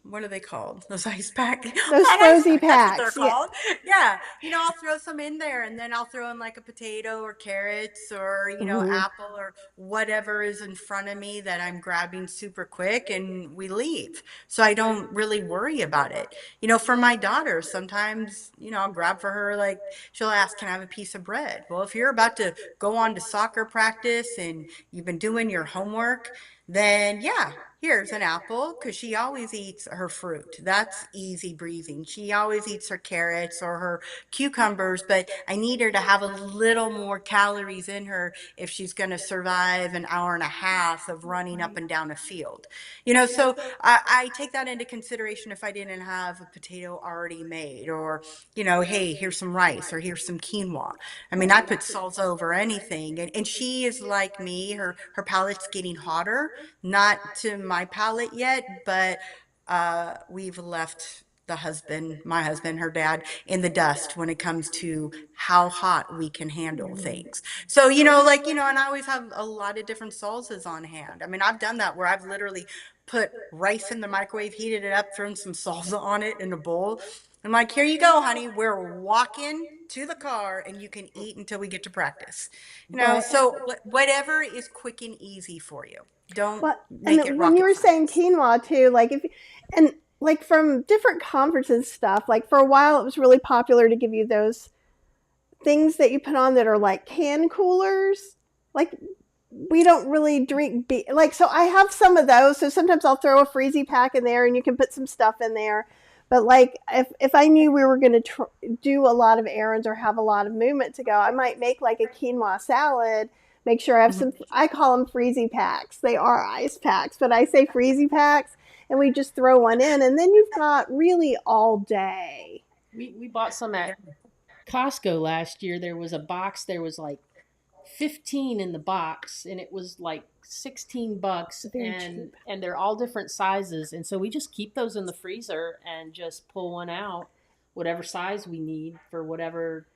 what are they called? Those ice pack, not Those ice frozy pack. That's what they're packs, yeah. called. Yeah. You know, I'll throw some in there and then I'll throw in like a potato or carrots or, you know, Mm-hmm. apple or whatever is in front of me that I'm grabbing super quick and we leave. So I don't really worry about it. You know, for my daughter, sometimes, you know, I'll grab for her, like, she'll ask, can I have a piece of bread? Well, if you're about to go on to soccer practice and you've been doing your homework, then yeah, here's an apple because she always eats her fruit. That's easy breathing. She always eats her carrots or her cucumbers, but I need her to have a little more calories in her if she's going to survive an hour and a half of running up and down a field. You know, so I take that into consideration if I didn't have a potato already made, or, you know, hey, here's some rice or here's some quinoa. I mean, I put salt over anything. And she is like me, her palate's getting hotter, not to my palate yet, but we've left my husband, her dad, in the dust when it comes to how hot we can handle things. So, and I always have a lot of different salsas on hand. I mean, I've done that where I've literally put rice in the microwave, heated it up, thrown some salsa on it in a bowl. I'm like, here you go, honey. We're walking to the car and you can eat until we get to practice. Boy, So whatever is quick and easy for you. Don't well, make it and when you rocket were saying science. quinoa too, like if and like from different conferences stuff, like for a while it was really popular to give you those things that you put on that are like can coolers. Like we don't really drink like so I have some of those, so sometimes I'll throw a freezy pack in there and you can put some stuff in there. But like if I knew we were going to do a lot of errands or have a lot of movement to go, I might make like a quinoa salad, make sure I have some, Mhm. I call them freezy packs, they are ice packs but I say freezy packs, and we just throw one in and then you've got really all day. We bought some at Costco last year. There was a box. There was like 15 in the box, and it was like $16, Very cheap. and they're all different sizes, and so we just keep those in the freezer and just pull one out, whatever size we need for whatever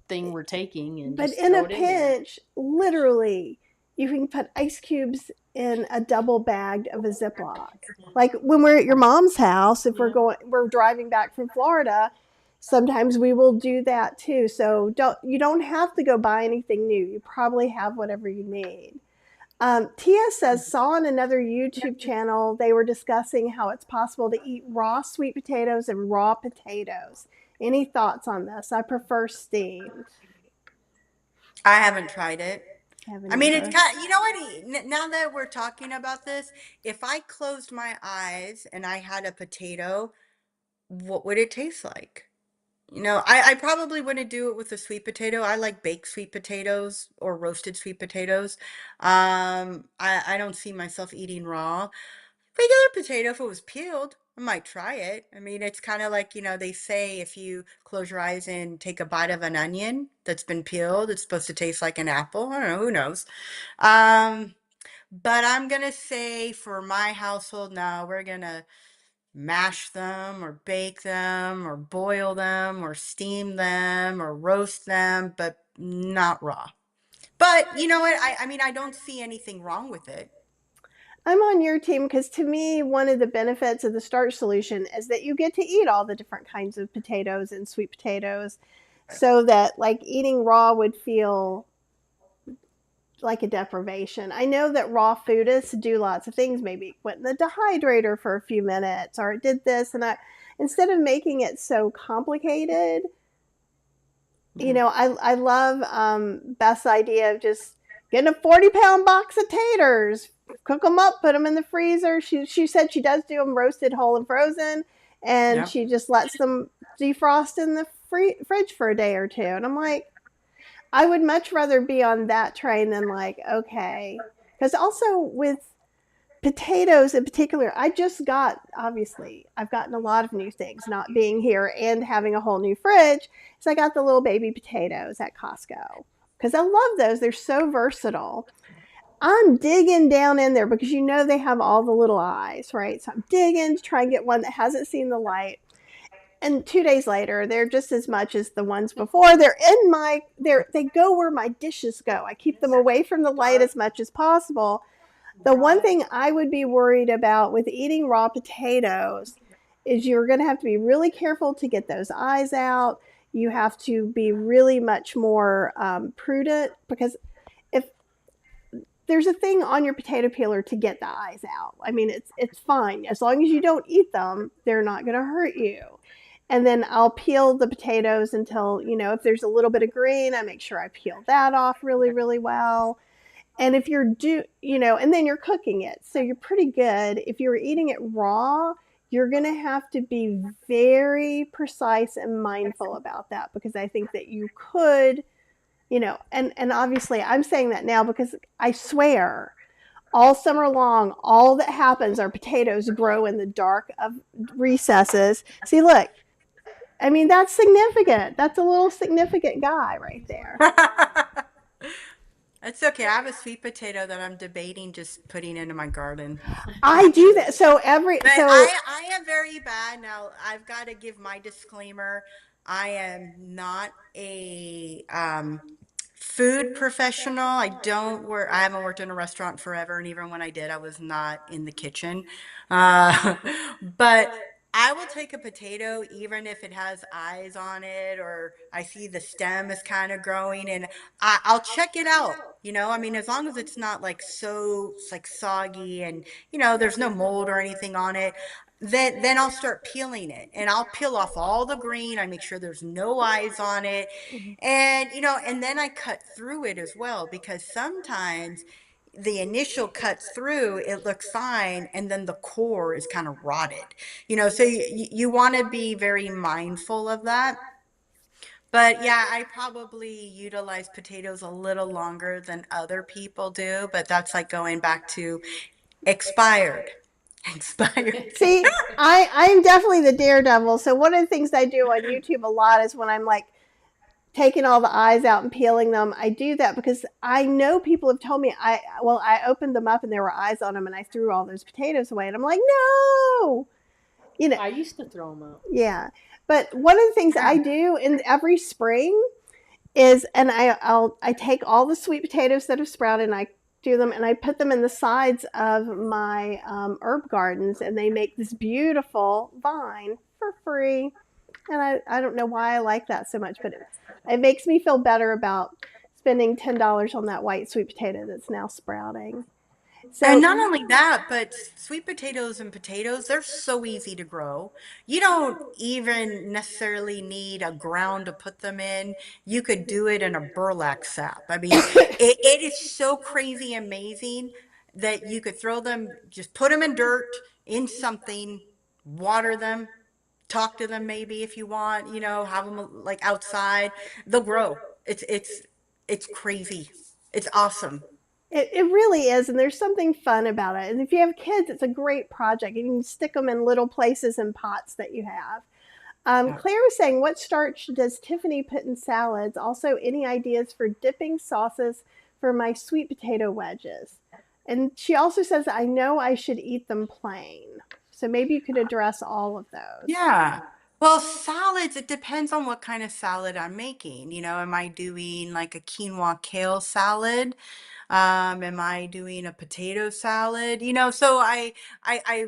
thing we're taking, and But just in throw a it in there. pinch, literally, you can put ice cubes in a double bagged of a Ziploc. Like when we're at your mom's house, if Yeah. we're driving back from Florida, sometimes we will do that too. So you don't have to go buy anything new. You probably have whatever you need. Tia says, saw on another YouTube channel they were discussing how it's possible to eat raw sweet potatoes and raw potatoes. Any thoughts on this? I prefer steamed. I haven't tried it. Haven't I mean, it's either. kind of, you know what? Now that we're talking about this, if I closed my eyes and I had a potato, what would it taste like? I probably wouldn't do it with a sweet potato. I like baked sweet potatoes or roasted sweet potatoes. I don't see myself eating raw. Regular potato, if it was peeled, I might try it. I mean, it's kind of like, they say if you close your eyes and take a bite of an onion that's been peeled, it's supposed to taste like an apple. I don't know, who knows? Um, but I'm gonna say for my household now, we're gonna mash them or bake them or boil them or steam them or roast them, but not raw. But you know what? I mean, I don't see anything wrong with it. I'm on your team because to me, one of the benefits of the starch solution is that you get to eat all the different kinds of potatoes and sweet potatoes, so that like eating raw would feel like a deprivation. I know that raw foodists do lots of things. Maybe it went in the dehydrator for a few minutes, or it did this, and I instead of making it so complicated, Mhm. I love Beth's idea of just getting a 40-pound box of taters, cook them up, put them in the freezer. She said she does do them roasted, whole, and frozen, and Yep. she just lets them defrost in the fridge for a day or two. And I'm like, I would much rather be on that train than like, okay, because also with potatoes in particular, I just got, obviously I've gotten a lot of new things not being here and having a whole new fridge. So I got the little baby potatoes at Costco because I love those. They're so versatile. I'm digging down in there because they have all the little eyes, right? So I'm digging to try and get one that hasn't seen the light. And 2 days later, they're just as much as the ones before. They go where my dishes go. I keep them away from the light as much as possible. The one thing I would be worried about with eating raw potatoes is you're going to have to be really careful to get those eyes out. You have to be really much more prudent because if there's a thing on your potato peeler to get the eyes out, I mean it's fine as long as you don't eat them. They're not going to hurt you. And then I'll peel the potatoes until if there's a little bit of green, I make sure I peel that off really really well. And if you're and then you're cooking it, so you're pretty good. If you're eating it raw, you're going to have to be very precise and mindful about that because I think that you could, and obviously I'm saying that now because I swear all summer long, all that happens are potatoes grow in the dark of recesses. See, look, I mean, that's significant. That's a little significant guy right there. It's okay. I have a sweet potato that I'm debating just putting into my garden. I do that. So But I am very bad. Now, I've got to give my disclaimer. I am not a food professional. I haven't worked in a restaurant forever, and even when I did, I was not in the kitchen. Uh, but I will take a potato even if it has eyes on it, or I see the stem is kind of growing, and I'll check it out. I mean, as long as it's not like it's like soggy and there's no mold or anything on it, then I'll start peeling it, and I'll peel off all the green. I make sure there's no eyes on it. And and then I cut through it as well, because sometimes the initial cut through it looks fine, and then the core is kind of rotted. So you want to be very mindful of that. But yeah, I probably utilize potatoes a little longer than other people do, but that's like going back to expired. Expired. see, I'm definitely the daredevil. So one of the things I do on YouTube a lot is when I'm like taking all the eyes out and peeling them, I do that because I know people have told me I opened them up and there were eyes on them and I threw all those potatoes away and I'm like, no, you know, I used to throw them out. yeah. But one of the things I Yeah. do in every spring is, and I take all the sweet potatoes that have sprouted and I do them and I put them in the sides of my herb gardens and they make this beautiful vine for free. And I don't know why I like that so much, but it makes me feel better about spending $10 on that white sweet potato that's now sprouting. And So not only that, but sweet potatoes and potatoes, they're so easy to grow. You don't even necessarily need a ground to put them in. You could do it in a burlap sack. I mean, it is so crazy amazing that you could throw them, just put them in dirt, in something, water them, talk to them maybe if you want, have them like outside. They'll grow. It's crazy. It's awesome. it really is, and there's something fun about it. And if you have kids, it's a great project. You can stick them in little places and pots that you have. Claire was saying, what starch does Tiffany put in salads? Also, any ideas for dipping sauces for my sweet potato wedges? And she also says, I know I should eat them plain. So maybe you could address all of those. Yeah. Well, salads, it depends on what kind of salad I'm making. Am I doing like a quinoa kale salad? Am I doing a potato salad? So I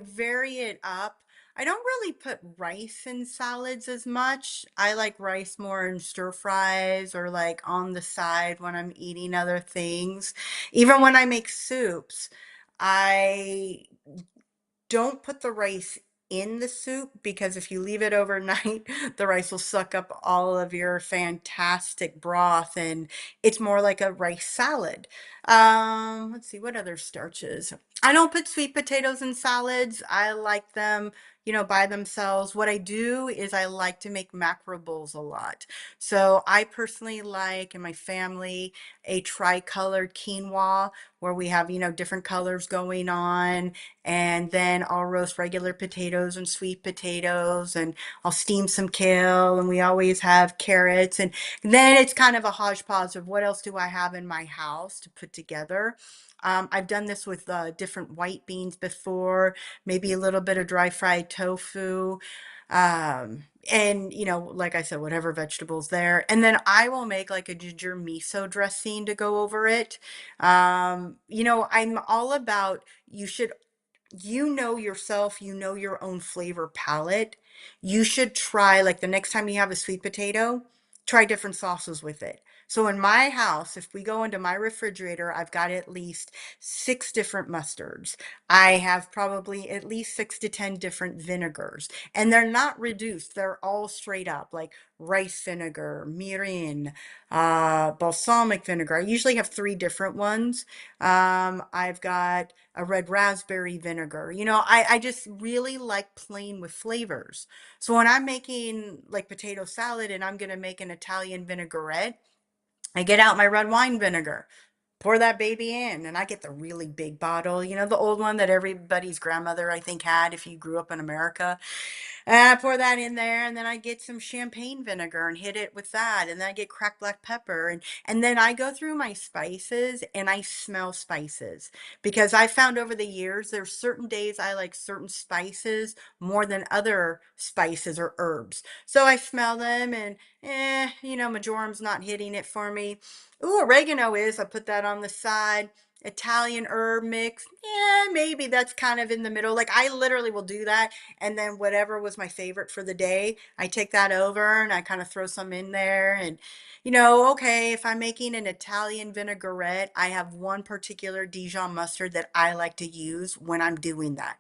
vary it up. I don't really put rice in salads as much. I like rice more in stir fries or like on the side when I'm eating other things. Even when I make soups, I don't put the rice in the soup, because if you leave it overnight, the rice will suck up all of your fantastic broth, and it's more like a rice salad. Let's see, what other starches? I don't put sweet potatoes in salads. I like them, by themselves. What I do is I like to make macro bowls a lot. So I personally like, in my family, a tricolored quinoa where we have, different colors going on, and then I'll roast regular potatoes and sweet potatoes, and I'll steam some kale, and we always have carrots, and then it's kind of a hodgepodge of what else do I have in my house to put together. I've done this with different white beans before, maybe a little bit of dry fried tofu, and like I said, whatever vegetables there, and then I will make like a ginger miso dressing to go over it. I'm all about, you know yourself, you know your own flavor palette. You should try, like, the next time you have a sweet potato, try different sauces with it. So in my house, if we go into my refrigerator, I've got at least 6 different mustards. I have probably at least 6 to 10 different vinegars, and they're not reduced. They're all straight up, like rice vinegar, mirin, balsamic vinegar. I usually have 3 different ones. I've got a red raspberry vinegar. I just really like playing with flavors. So when I'm making like potato salad and I'm going to make an Italian vinaigrette, I get out my red wine vinegar, pour that baby in, and I get the really big bottle, the old one that everybody's grandmother, I think, had if you grew up in America. And I pour that in there, and then I get some champagne vinegar and hit it with that, and then I get cracked black pepper, and then I go through my spices and I smell spices because I found over the years there's certain days I like certain spices more than other spices or herbs. So I smell them, and majorum's not hitting it for me. Ooh, oregano is. I put that on the side. Italian herb mix. Yeah, maybe that's kind of in the middle. Like I literally will do that, and then whatever was my favorite for the day, I take that over and I kind of throw some in there. And okay, if I'm making an Italian vinaigrette, I have one particular Dijon mustard that I like to use when I'm doing that.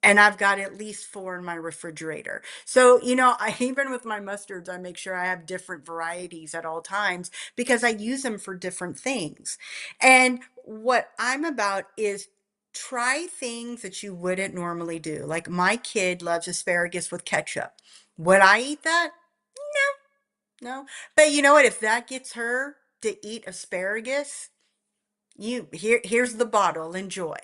And I've got at least four in my refrigerator. So, I even with my mustards, I make sure I have different varieties at all times because I use them for different things. And what I'm about is try things that you wouldn't normally do. Like my kid loves asparagus with ketchup. Would I eat that? No. But you know what? If that gets her to eat asparagus, here's the bottle, enjoy.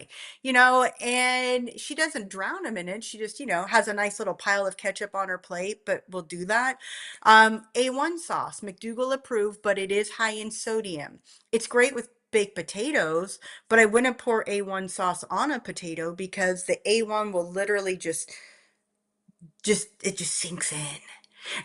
And she doesn't drown them in it. She just has a nice little pile of ketchup on her plate, but we'll do that. A1 sauce, McDougall approved, but it is high in sodium. It's great with baked potatoes, but I wouldn't pour A1 sauce on a potato because the A1 will literally just sinks in.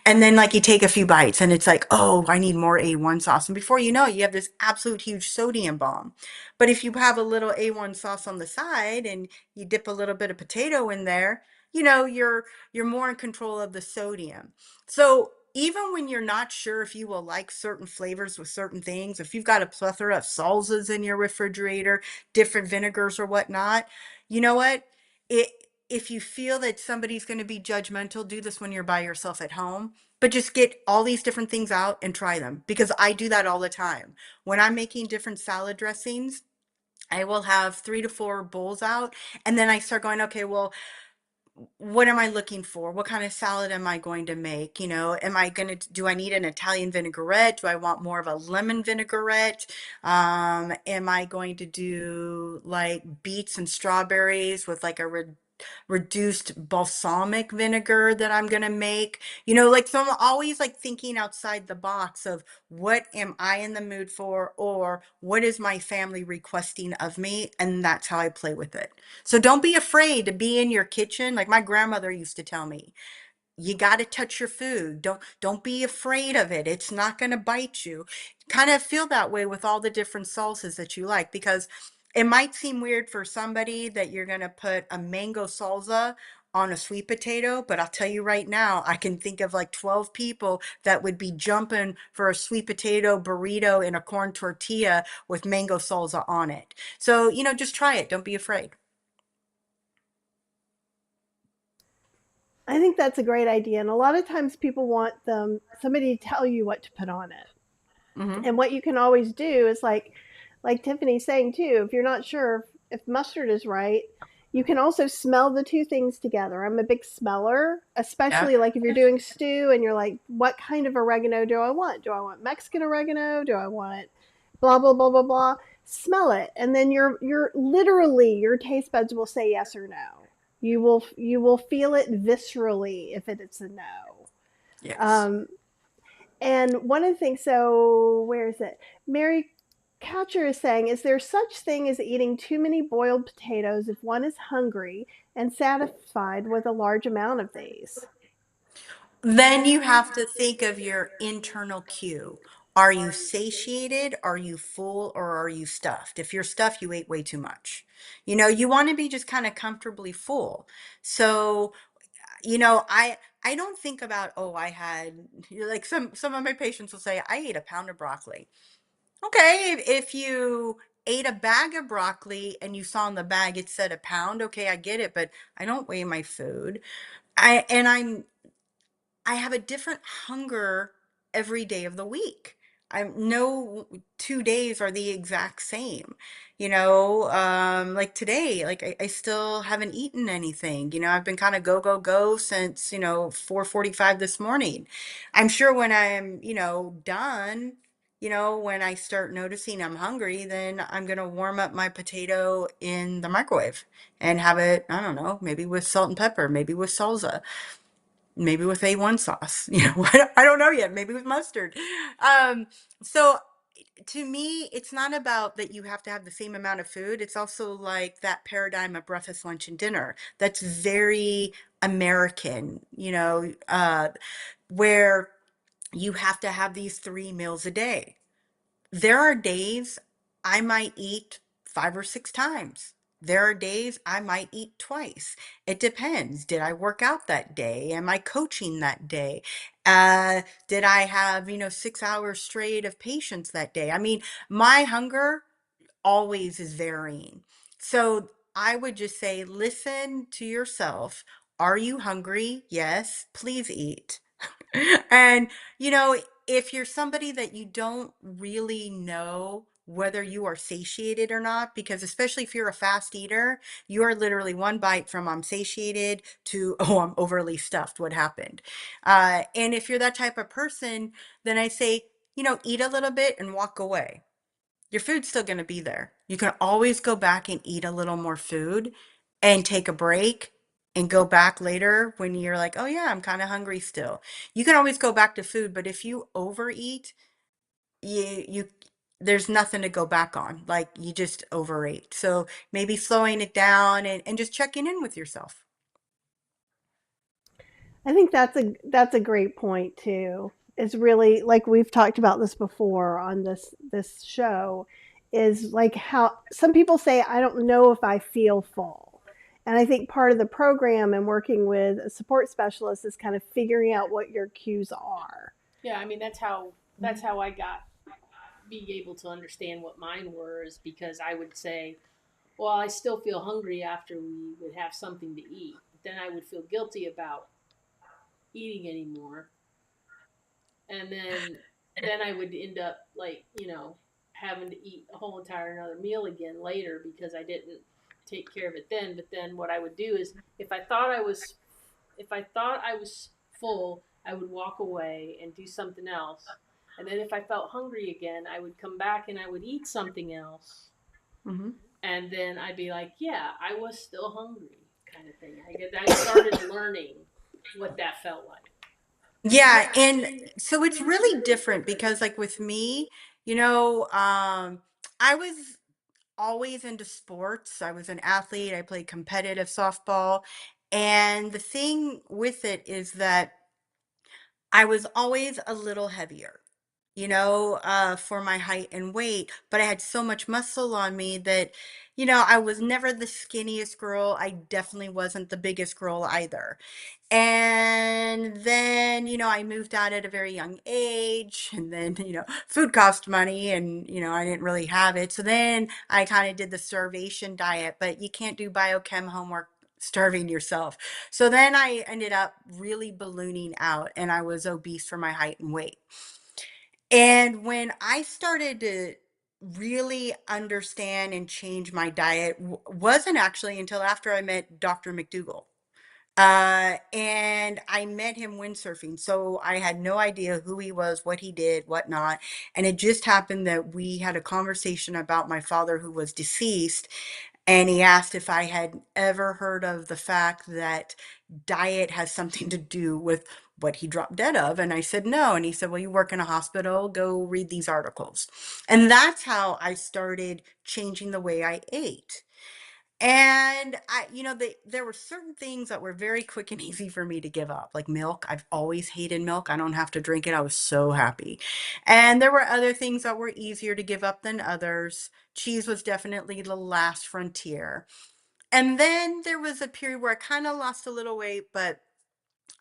And then like you take a few bites and it's like, oh, I need more A1 sauce. And before you know it, you have this absolute huge sodium bomb. But if you have a little A1 sauce on the side and you dip a little bit of potato in there, you're more in control of the sodium. So even when you're not sure if you will like certain flavors with certain things, if you've got a plethora of salsas in your refrigerator, different vinegars or whatnot, you know what? It if you feel that somebody's going to be judgmental, do this when you're by yourself at home. But just get all these different things out and try them because I do that all the time. When I'm making different salad dressings, I will have 3 to 4 bowls out. And then I start going, okay, well, what am I looking for? What kind of salad am I going to make? Do I need an Italian vinaigrette? Do I want more of a lemon vinaigrette? Am I going to do like beets and strawberries with like a reduced balsamic vinegar that I'm going to make? So I'm always like thinking outside the box of what am I in the mood for or what is my family requesting of me? And that's how I play with it. So don't be afraid to be in your kitchen. Like my grandmother used to tell me, you got to touch your food. Don't be afraid of it. It's not going to bite you. Kind of feel that way with all the different salsas that you like because it might seem weird for somebody that you're going to put a mango salsa on a sweet potato, but I'll tell you right now, I can think of like 12 people that would be jumping for a sweet potato burrito and a corn tortilla with mango salsa on it. So, just try it. Don't be afraid. I think that's a great idea. And a lot of times people want somebody to tell you what to put on it. Hmm. And what you can always do is like Tiffany's saying too, if you're not sure if mustard is right, you can also smell the two things together. I'm a big smeller, Yeah. especially like if you're doing stew and you're like, what kind of oregano do I want? Do I want Mexican oregano? Do I want blah blah blah blah blah? Smell it, and then you're literally your taste buds will say yes or no. You will feel it viscerally if it's a no. Yes. Um, and one of the things, so where is it? Mary Coucher is saying, is there such thing as eating too many boiled potatoes if one is hungry and satisfied with a large amount of these? Then you have to think of your internal cue. Are you satiated? Are you full? Or are you stuffed? If you're stuffed, you ate way too much. You want to be just kind of comfortably full. So, I don't think about, oh, I had like some of my patients will say, I ate a pound of broccoli. Okay, if you ate a bag of broccoli and you saw on the bag it said a pound, okay, I get it, but I don't weigh my food. I have a different hunger every day of the week. I no 2 days are the exact same. Like today, like I still haven't eaten anything. I've been kind of go, go, go since, 4:45 this morning. I'm sure when I'm, done, when I start noticing I'm hungry, then I'm gonna warm up my potato in the microwave and have it, I don't know, maybe with salt and pepper, maybe with salsa. maybe with A1 sauce, I don't know yet, maybe with mustard. Um, so to me, it's not about that you have to have the same amount of food. It's also like that paradigm of breakfast, lunch, and dinner. That's very American, where you have to have these 3 meals a day. There are days I might eat 5 or 6 times. There are days I might eat twice. It depends. Did I work out that day? Am I coaching that day? Did I have, 6 hours straight of patience that day? I mean, my hunger always is varying. So I would just say, listen to yourself. Are you hungry? Yes, please eat. And, you know, if you're somebody that you don't really know whether you are satiated or not, because especially if you're a fast eater, you are literally one bite from I'm satiated to, oh, I'm overly stuffed. What happened? And if you're that type of person, then I say, eat a little bit and walk away. Your food's still going to be there. You can always go back and eat a little more food and take a break and go back later when you're like, oh yeah, I'm kind of hungry still. You can always go back to food, but if you overeat, you there's nothing to go back on. Like you just overate. So maybe slowing it down and just checking in with yourself. I think that's a great point too. It's really like we've talked about this before on this show is like how some people say I don't know if I feel full. And I think part of the program and working with a support specialist is kind of figuring out what your cues are. Yeah, I mean that's how I got be able to understand what mine were is because I would say, well, I still feel hungry after we would have something to eat. But then I would feel guilty about eating anymore, and then I would end up like having to eat a whole entire another meal again later because I didn't take care of it then. But then what I would do is if I thought I was full, I would walk away and do something else. And then if I felt hungry again, I would come back and I would eat something else. Hmm. And then I'd be like, yeah, I was still hungry, kind of thing. I started learning what that felt like. Yeah, and so it's really different because like with me, I was always into sports. I was an athlete. I played competitive softball. And the thing with it is that I was always a little heavier, for my height and weight, but I had so much muscle on me that, I was never the skinniest girl. I definitely wasn't the biggest girl either. And then, I moved out at a very young age, and then, food cost money, and, I didn't really have it. So then I kind of did the starvation diet, but you can't do biochem homework starving yourself. So then I ended up really ballooning out, and I was obese for my height and weight. And when I started to really understand and change my diet, wasn't actually until after I met Dr. McDougall. And I met him windsurfing. So I had no idea who he was, what he did, whatnot. And it just happened that we had a conversation about my father who was deceased. And he asked if I had ever heard of the fact that diet has something to do with what he dropped dead of. And I said, no. And he said, well, you work in a hospital, go read these articles. And that's how I started changing the way I ate. And there were certain things that were very quick and easy for me to give up, like milk. I've always hated milk. I don't have to drink it. I was so happy. And there were other things that were easier to give up than others. Cheese was definitely the last frontier. And then there was a period where I kind of lost a little weight, but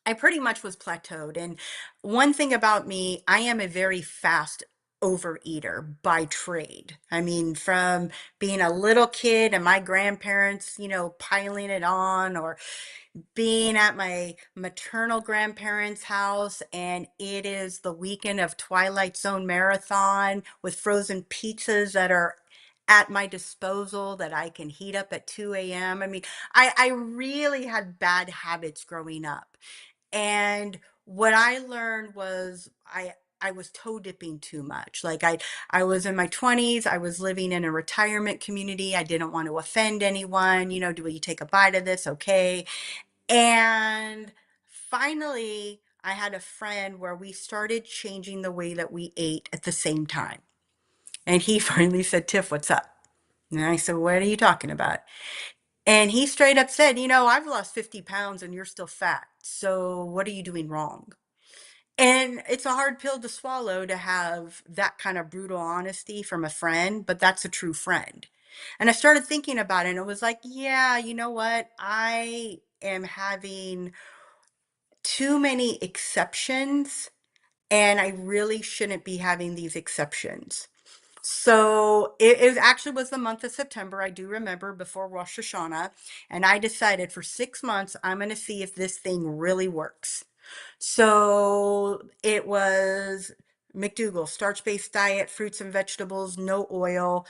I pretty much was plateaued. And one thing about me, I am a very fast overeater by trade. I mean, from being a little kid and my grandparents, piling it on, or being at my maternal grandparents' house and it is the weekend of Twilight Zone marathon with frozen pizzas that are at my disposal that I can heat up at 2 a.m. I mean, I really had bad habits growing up. And what I learned was I was toe dipping too much. Like I was in my 20s, I was living in a retirement community. I didn't want to offend anyone. Do you take a bite of this? Okay. And finally, I had a friend where we started changing the way that we ate at the same time. And he finally said, Tiff, what's up? And I said, what are you talking about? And he straight up said, I've lost 50 pounds and you're still fat. So what are you doing wrong? And it's a hard pill to swallow to have that kind of brutal honesty from a friend, but that's a true friend. And I started thinking about it and it was like, yeah, you know what? I am having too many exceptions and I really shouldn't be having these exceptions. So it actually was the month of September. I do remember before Rosh Hashanah. And I decided for 6 months, I'm going to see if this thing really works. So it was McDougall, starch-based diet, fruits and vegetables, no oil.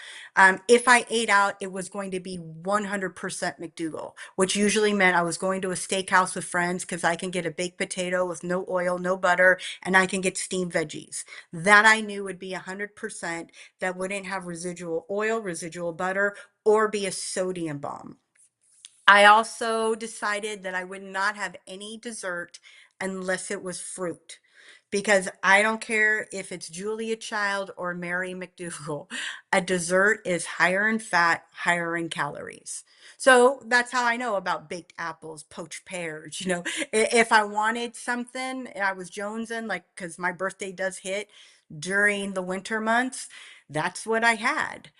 If I ate out, it was going to be 100% McDougall, which usually meant I was going to a steakhouse with friends because I can get a baked potato with no oil, no butter, and I can get steamed veggies. That I knew would be 100%, that wouldn't have residual oil, residual butter, or be a sodium bomb. I also decided that I would not have any dessert unless it was fruit. Because I don't care if it's Julia Child or Mary McDougall, a dessert is higher in fat, higher in calories. So that's how I know about baked apples, poached pears. If I wanted something, I was jonesing, like, because my birthday does hit during the winter months, that's what I had.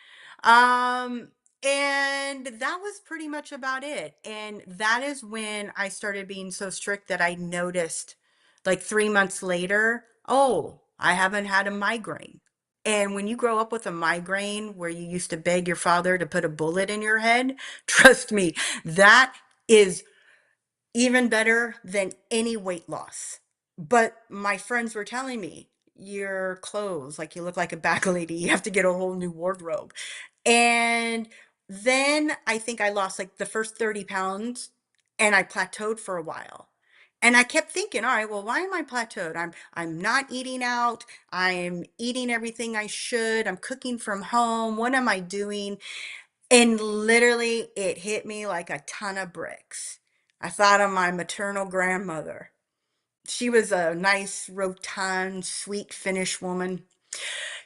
Um, and that was pretty much about it. And that is when I started being so strict that I noticed, like 3 months later, oh, I haven't had a migraine. And when you grow up with a migraine where you used to beg your father to put a bullet in your head, trust me, that is even better than any weight loss. But my friends were telling me, your clothes, like you look like a bag lady, you have to get a whole new wardrobe. And then I think I lost like the first 30 pounds and I plateaued for a while. And I kept thinking, all right, well, why am I plateaued? I'm not eating out. I'm eating everything I should. I'm cooking from home. What am I doing? And literally, it hit me like a ton of bricks. I thought of my maternal grandmother. She was a nice, rotund, sweet Finnish woman.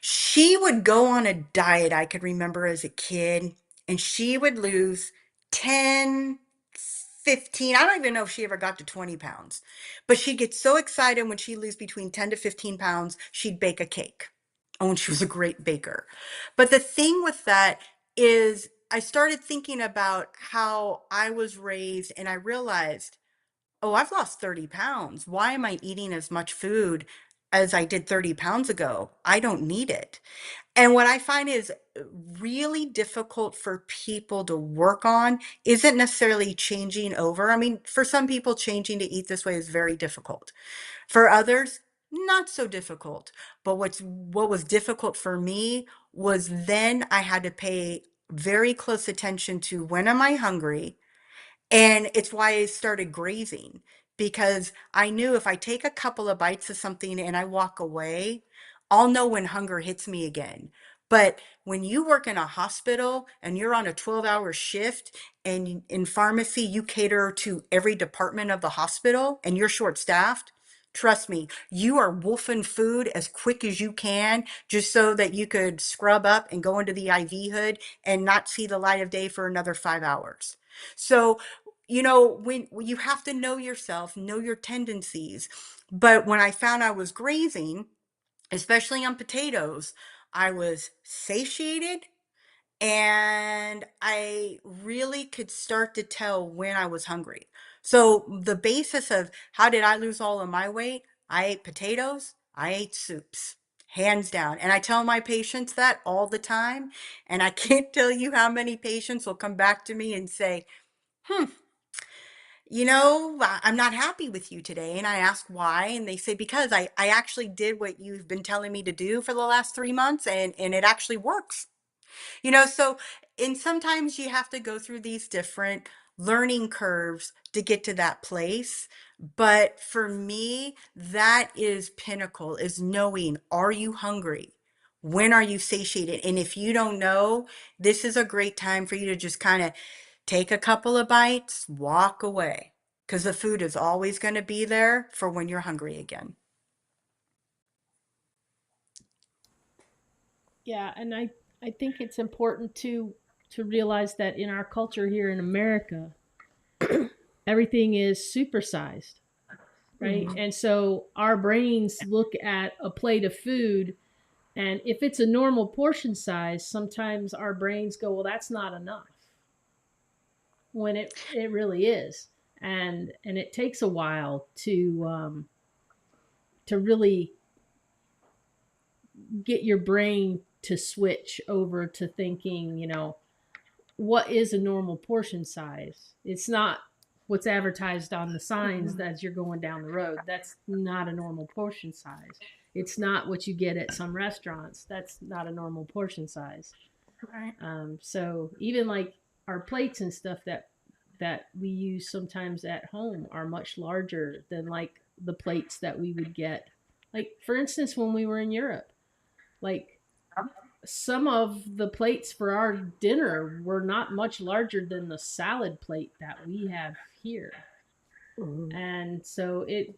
She would go on a diet I could remember as a kid, and she would lose 10, 15. I don't even know if she ever got to 20 pounds, but she'd get so excited when she'd lose between 10 to 15 pounds, she'd bake a cake. Oh, and she was a great baker. But the thing with that is, I started thinking about how I was raised, and I realized, oh, I've lost 30 pounds. Why am I eating as much food as I did 30 pounds ago? I don't need it. And what I find is really difficult for people to work on isn't necessarily changing over. I mean, for some people, changing to eat this way is very difficult. For others, not so difficult. But what was difficult for me was then I had to pay very close attention to when am I hungry? And it's why I started grazing, because I knew if I take a couple of bites of something and I walk away, I'll know when hunger hits me again. But when you work in a hospital and you're on a 12-hour shift, and in pharmacy, you cater to every department of the hospital and you're short staffed, trust me, you are wolfing food as quick as you can just so that you could scrub up and go into the IV hood and not see the light of day for another 5 hours. So when you have to know yourself, know your tendencies. But when I found I was grazing, especially on potatoes, I was satiated and I really could start to tell when I was hungry. So the basis of how did I lose all of my weight? I ate potatoes, I ate soups, hands down. And I tell my patients that all the time. And I can't tell you how many patients will come back to me and say, I'm not happy with you today. And I ask why. And they say, because I actually did what you've been telling me to do for the last 3 months, and it actually works. So, and sometimes you have to go through these different learning curves to get to that place. But for me, that is pinnacle, is knowing, are you hungry? When are you satiated? And if you don't know, this is a great time for you to just kind of take a couple of bites, walk away. because the food is always going to be there for when you're hungry again. Yeah, and I think it's important to realize that in our culture here in America, everything is supersized, right? Mhm. And so our brains look at a plate of food, and if it's a normal portion size, sometimes our brains go, well, that's not enough, when it really is. And it takes a while to really get your brain to switch over to thinking, what is a normal portion size? It's not what's advertised on the signs as you're going down the road. That's not a normal portion size. It's not what you get at some restaurants. That's not a normal portion size. Right. So even like our plates and stuff that we use sometimes at home are much larger than like the plates that we would get. Like for instance, when we were in Europe, like some of the plates for our dinner were not much larger than the salad plate that we have here. Mhm. And so it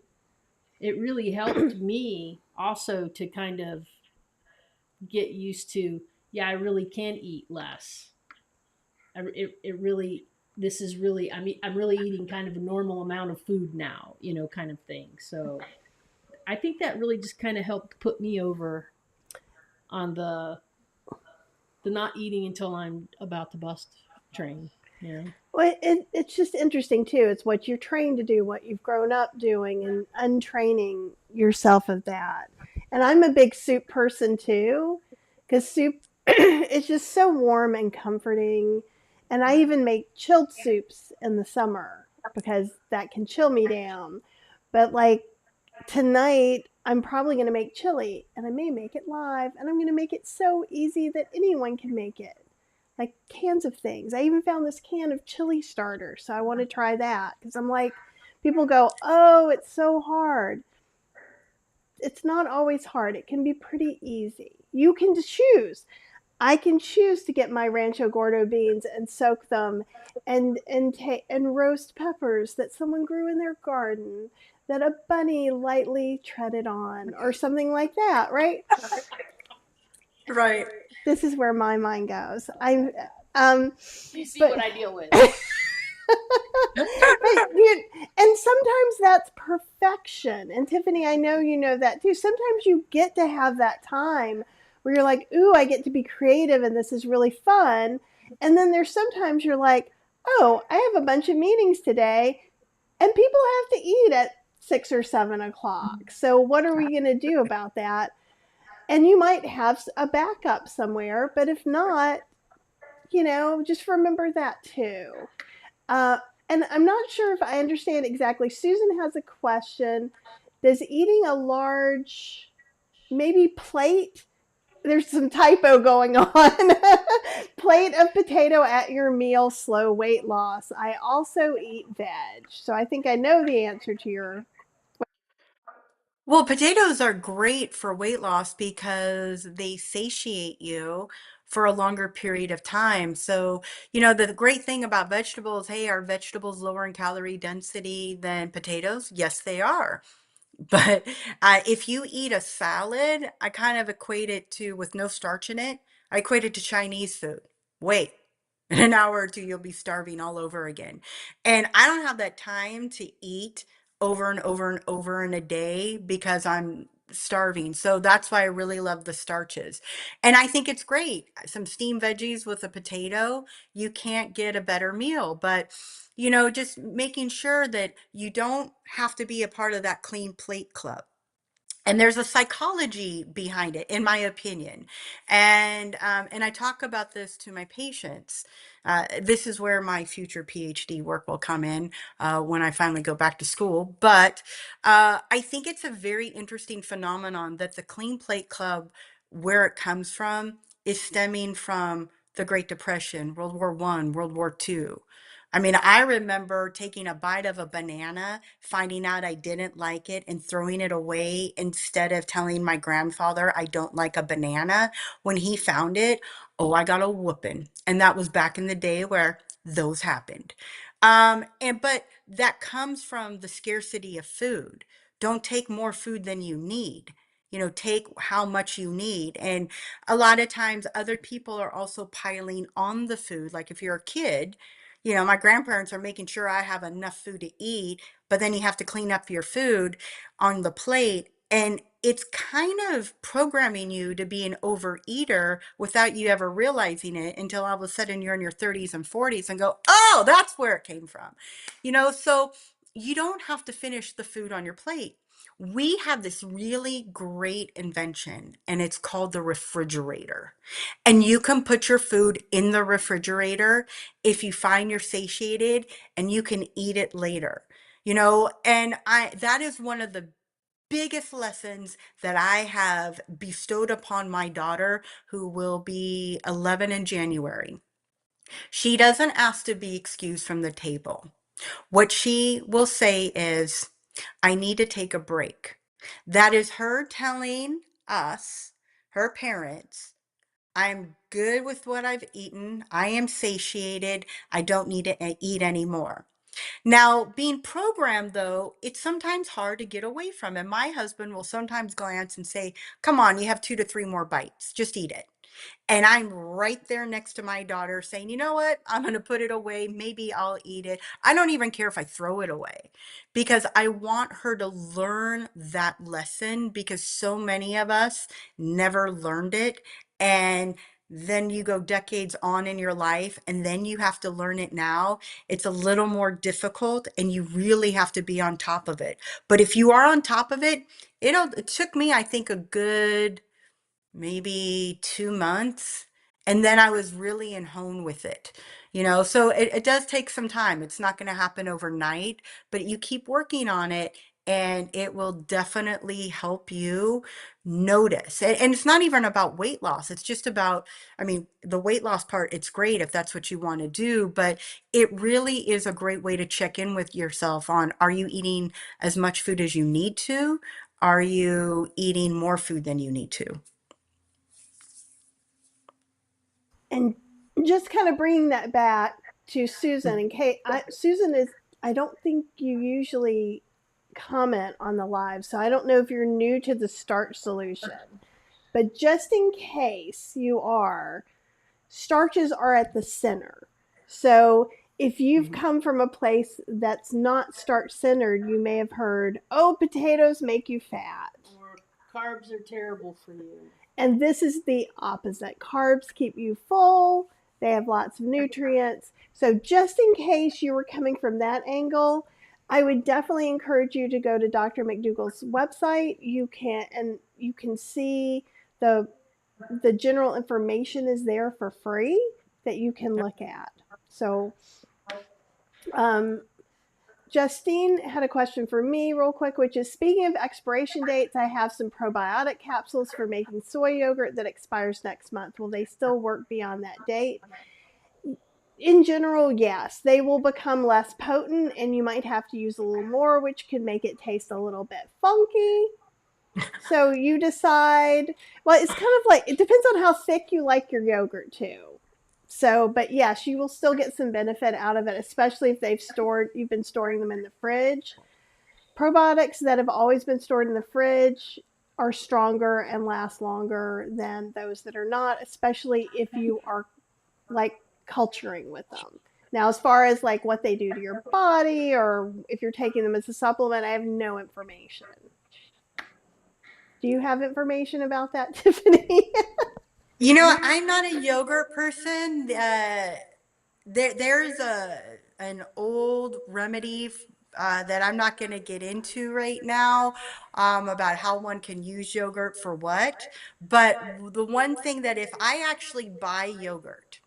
really helped me also to kind of get used to, yeah, I really can eat less. It really, this is really, I'm really eating kind of a normal amount of food now, kind of thing. So I think that really just kind of helped put me over on the not eating until I'm about to bust train, you know? Well, it's just interesting too. It's what you're trained to do, what you've grown up doing, and untraining yourself of that. And I'm a big soup person too, because soup is just so warm and comforting. And I even make chilled soups in the summer because that can chill me down. But like tonight, I'm probably going to make chili, and I may make it live, and I'm going to make it so easy that anyone can make it, like cans of things. I even found this can of chili starter, so I want to try that because I'm like, people go, oh, it's so hard. It's not always hard. It can be pretty easy. You can choose. I can choose to get my Rancho Gordo beans and soak them, and roast peppers that someone grew in their garden that a bunny lightly treaded on or something like that, right? Right. This is where my mind goes. Um You see but what I deal with. and sometimes that's perfection. And Tiffany, I know you know that too. Sometimes you get to have that time where you're like, ooh, I get to be creative and this is really fun. And then there's sometimes you're like, oh, I have a bunch of meetings today and people have to eat at 6 or 7 o'clock. So what are we going to do about that? And you might have a backup somewhere, but if not, just remember that too. Uh, and I'm not sure if I understand exactly. Susan has a question. Does eating a large, maybe plate, there's some typo going on, plate of potato at your meal slow weight loss? I also eat veg. So I think I know the answer to your. Well, potatoes are great for weight loss because they satiate you for a longer period of time. So, the great thing about vegetables, hey, are vegetables lower in calorie density than potatoes? Yes, they are. But if you eat a salad, I kind of equate it to, with no starch in it, I equate it to Chinese food. Wait, in an hour or two, you'll be starving all over again. And I don't have that time to eat over and over and over in a day because I'm starving. So that's why I really love the starches. And I think it's great. Some steamed veggies with a potato, you can't get a better meal. But just making sure that you don't have to be a part of that clean plate club. And there's a psychology behind it, in my opinion. And I talk about this to my patients. This is where my future PhD work will come in when I finally go back to school. But I think it's a very interesting phenomenon that the Clean Plate Club, where it comes from, is stemming from the Great Depression, World War I, World War II. I mean, I remember taking a bite of a banana, finding out I didn't like it, and throwing it away instead of telling my grandfather I don't like a banana. When he found it, oh, I got a whooping. And that was back in the day where those happened. And but that comes from the scarcity of food. Don't take more food than you need. Take how much you need. And a lot of times other people are also piling on the food. Like if you're a kid, my grandparents are making sure I have enough food to eat, but then you have to clean up your food on the plate. And it's kind of programming you to be an overeater without you ever realizing it until all of a sudden you're in your 30s and 40s and go, oh, that's where it came from. So you don't have to finish the food on your plate. We have this really great invention, and it's called the refrigerator. And you can put your food in the refrigerator if you find you're satiated, and you can eat it later. And I that is one of the biggest lessons that I have bestowed upon my daughter, who will be 11 in January. She doesn't ask to be excused from the table. What she will say is, I need to take a break. That is her telling us, her parents, I'm good with what I've eaten. I am satiated. I don't need to eat anymore. Now, being programmed, though, it's sometimes hard to get away from. And my husband will sometimes glance and say, come on, you have 2 to 3 more bites. Just eat it. And I'm right there next to my daughter saying, you know what? I'm going to put it away. Maybe I'll eat it. I don't even care if I throw it away because I want her to learn that lesson because so many of us never learned it. And then you go decades on in your life and then you have to learn it now. It's a little more difficult and you really have to be on top of it. But if you are on top of it, it took me, I think, a good maybe 2 months. And then I was really in hone with it, so it does take some time. It's not going to happen overnight, but you keep working on it and it will definitely help you notice. And it's not even about weight loss. It's just about, I mean, the weight loss part, it's great if that's what you want to do, but it really is a great way to check in with yourself on, are you eating as much food as you need to? Are you eating more food than you need to? And just kind of bringing that back to Susan and Kate, Susan is, I don't think you usually comment on the live, so I don't know if you're new to the Starch solution. But just in case you are, starches are at the center. So if you've Mhm. come from a place that's not starch centered, you may have heard, oh, potatoes make you fat. Or carbs are terrible for you. And this is the opposite. Carbs keep you full, they have lots of nutrients. So, just in case you were coming from that angle, I would definitely encourage you to go to Dr. McDougall's website. You can see the the general information is there for free that you can look at. So, um, Justine had a question for me, real quick, which is, speaking of expiration dates, I have some probiotic capsules for making soy yogurt that expires next month. Will they still work beyond that date? In general, yes. They will become less potent and you might have to use a little more, which could make it taste a little bit funky. So you decide. Well, it's kind of like, it depends on how thick you like your yogurt too. So, but yes, you will still get some benefit out of it, especially if you've been storing them in the fridge. Probiotics that have always been stored in the fridge are stronger and last longer than those that are not, especially if you are like culturing with them. Now, as far as like what they do to your body or if you're taking them as a supplement, I have no information. Do you have information about that, Tiffany? I'm not a yogurt person. There's an old remedy that I'm not going to get into right now about how one can use yogurt for what. But the one thing that if I actually buy yogurt,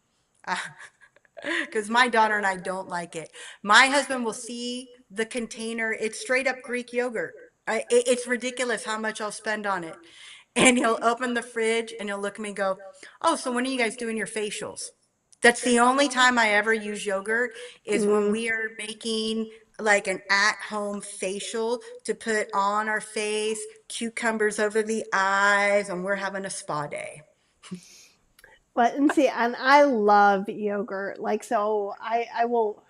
because my daughter and I don't like it, my husband will see the container. It's straight up Greek yogurt. It's ridiculous how much I'll spend on it. And he'll open the fridge and he'll look at me and go, oh, so when are you guys doing your facials? That's the only time I ever use yogurt is when Mm. we are making like an at-home facial to put on our face, cucumbers over the eyes, and we're having a spa day. But and see, and I love yogurt. Like, so I will.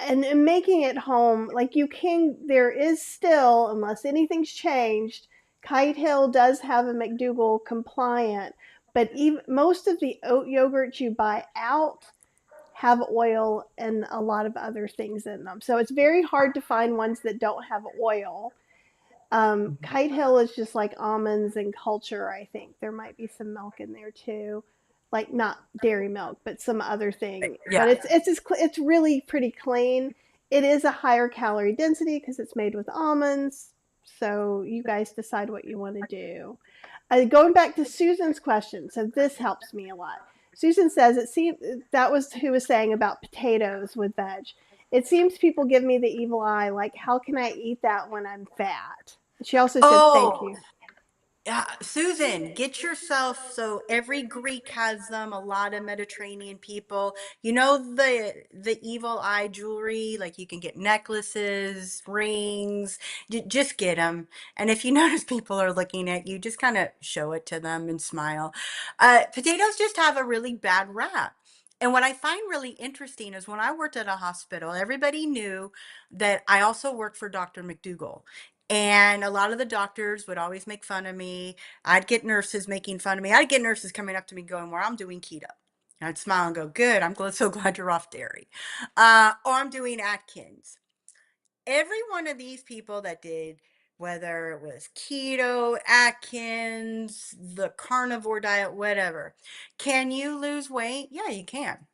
and making it home, like you can, there is still, unless anything's changed, Kite Hill does have a McDougall compliant, but even most of the oat yogurts you buy out have oil and a lot of other things in them. So it's very hard to find ones that don't have oil. Kite Hill is just like almonds and culture, I think. There might be some milk in there too. Like not dairy milk, but some other thing. But Yeah. it's really pretty clean. It is a higher calorie density because it's made with almonds. So you guys decide what you want to do. Going back to Susan's question, so this helps me a lot. Susan says it seems that was who was saying about potatoes with veg. It seems people give me the evil eye, like how can I eat that when I'm fat? She also said thank Oh, you. yeah, Susan, get yourself. So every Greek has them. A lot of Mediterranean people. You know the evil eye jewelry. Like you can get necklaces, rings. Just get them. And if you notice people are looking at you, just kind of show it to them and smile. Potatoes just have a really bad rap. And what I find really interesting is when I worked at a hospital, everybody knew that I also worked for Dr. McDougall. And a lot of the doctors would always make fun of me. I'd get nurses making fun of me. I'd get nurses coming up to me going, well, I'm doing keto. And I'd smile and go, good. So glad you're off dairy. Or I'm doing Atkins. Every one of these people that did, whether it was keto, Atkins, the carnivore diet, whatever, can you lose weight? Yeah, you can.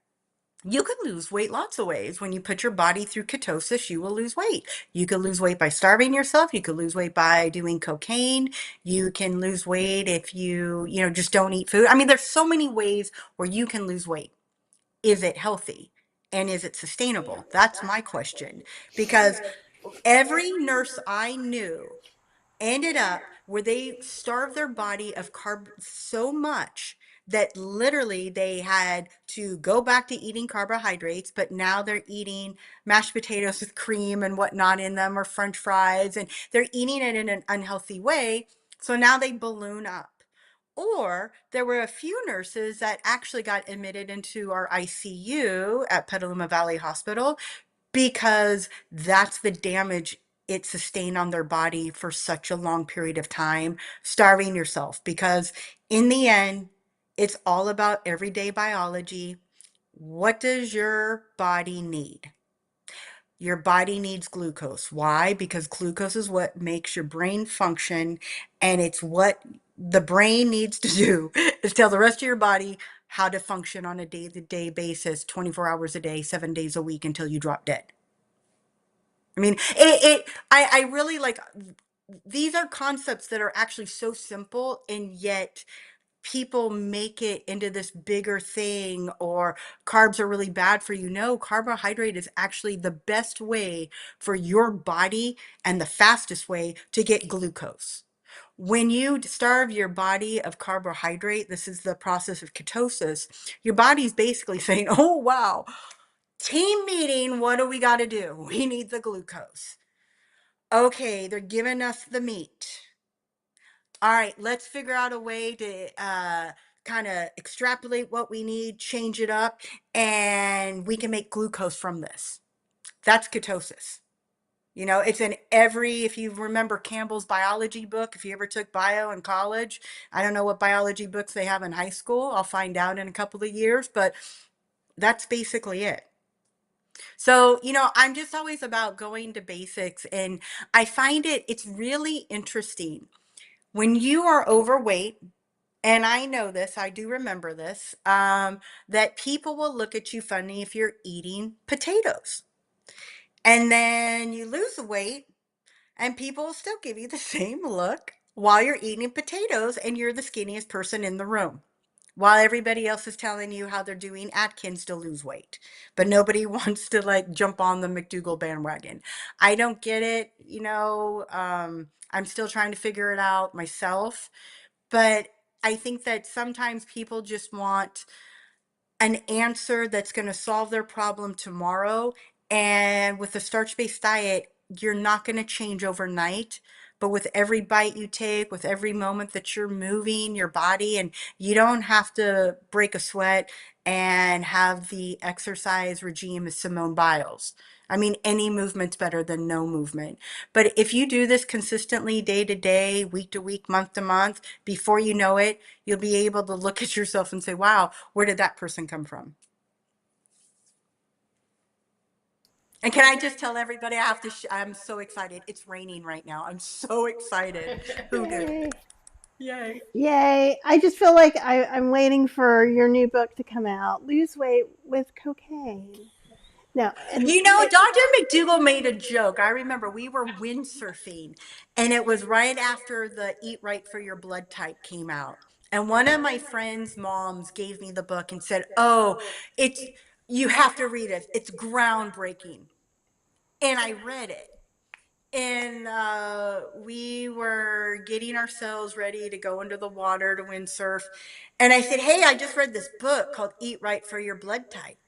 You can lose weight lots of ways. When you put your body through ketosis, you will lose weight. You can lose weight by starving yourself. You can lose weight by doing cocaine. You can lose weight if you just don't eat food. I mean, there's so many ways where you can lose weight. Is it healthy? And is it sustainable? That's my question. Because every nurse I knew ended up where they starved their body of carb so much that literally they had to go back to eating carbohydrates, but now they're eating mashed potatoes with cream and whatnot in them, or french fries, and they're eating it in an unhealthy way. So now they balloon up. Or there were a few nurses that actually got admitted into our ICU at Petaluma Valley Hospital because that's the damage it sustained on their body for such a long period of time, starving yourself. Because in the end, it's all about everyday biology. What does your body need? Your body needs glucose. Why? Because glucose is what makes your brain function, and it's what the brain needs to do is tell the rest of your body how to function on a day-to-day basis, 24 hours a day, 7 days a week until you drop dead. I mean, I really like these are concepts that are actually so simple, and yet people make it into this bigger thing, or carbs are really bad for you. No, carbohydrate is actually the best way for your body and the fastest way to get glucose. When you starve your body of carbohydrate, this is the process of ketosis, your body's basically saying, oh, wow, team meeting, what do we got to do? We need the glucose. Okay, they're giving us the meat. All right, let's figure out a way to kind of extrapolate what we need, change it up, and we can make glucose from this. That's ketosis. It's in every, if you remember Campbell's biology book, if you ever took bio in college, I don't know what biology books they have in high school. I'll find out in a couple of years, but that's basically it. So, I'm just always about going to basics, and I find it's really interesting when you are overweight. And I know this, I do remember this, that people will look at you funny if you're eating potatoes. And then you lose the weight, and people will still give you the same look while you're eating potatoes, and you're the skinniest person in the room, while everybody else is telling you how they're doing Atkins to lose weight. But nobody wants to like jump on the McDougall bandwagon. I don't get it. I'm still trying to figure it out myself. But I think that sometimes people just want an answer that's going to solve their problem tomorrow. And with a starch-based diet, you're not going to change overnight. But with every bite you take, with every moment that you're moving your body, and you don't have to break a sweat, and have the exercise regime of Simone Biles. I mean, any movement's better than no movement. But if you do this consistently, day to day, week to week, month to month, before you know it, you'll be able to look at yourself and say, wow, where did that person come from? And can I just tell everybody, I have to, I'm so excited. It's raining right now. I'm so excited. Who knew? Yay. Yay. Yay. I just feel like I'm waiting for your new book to come out, Lose Weight with Cocaine. No, and You know, Dr. McDougall made a joke. I remember we were windsurfing, and it was right after the Eat Right for Your Blood Type came out. And one of my friends' moms gave me the book and said, "Oh, it's you have to read it. It's groundbreaking." And I read it. And we were getting ourselves ready to go into the water to windsurf. And I said, "Hey, I just read this book called Eat Right for Your Blood Type."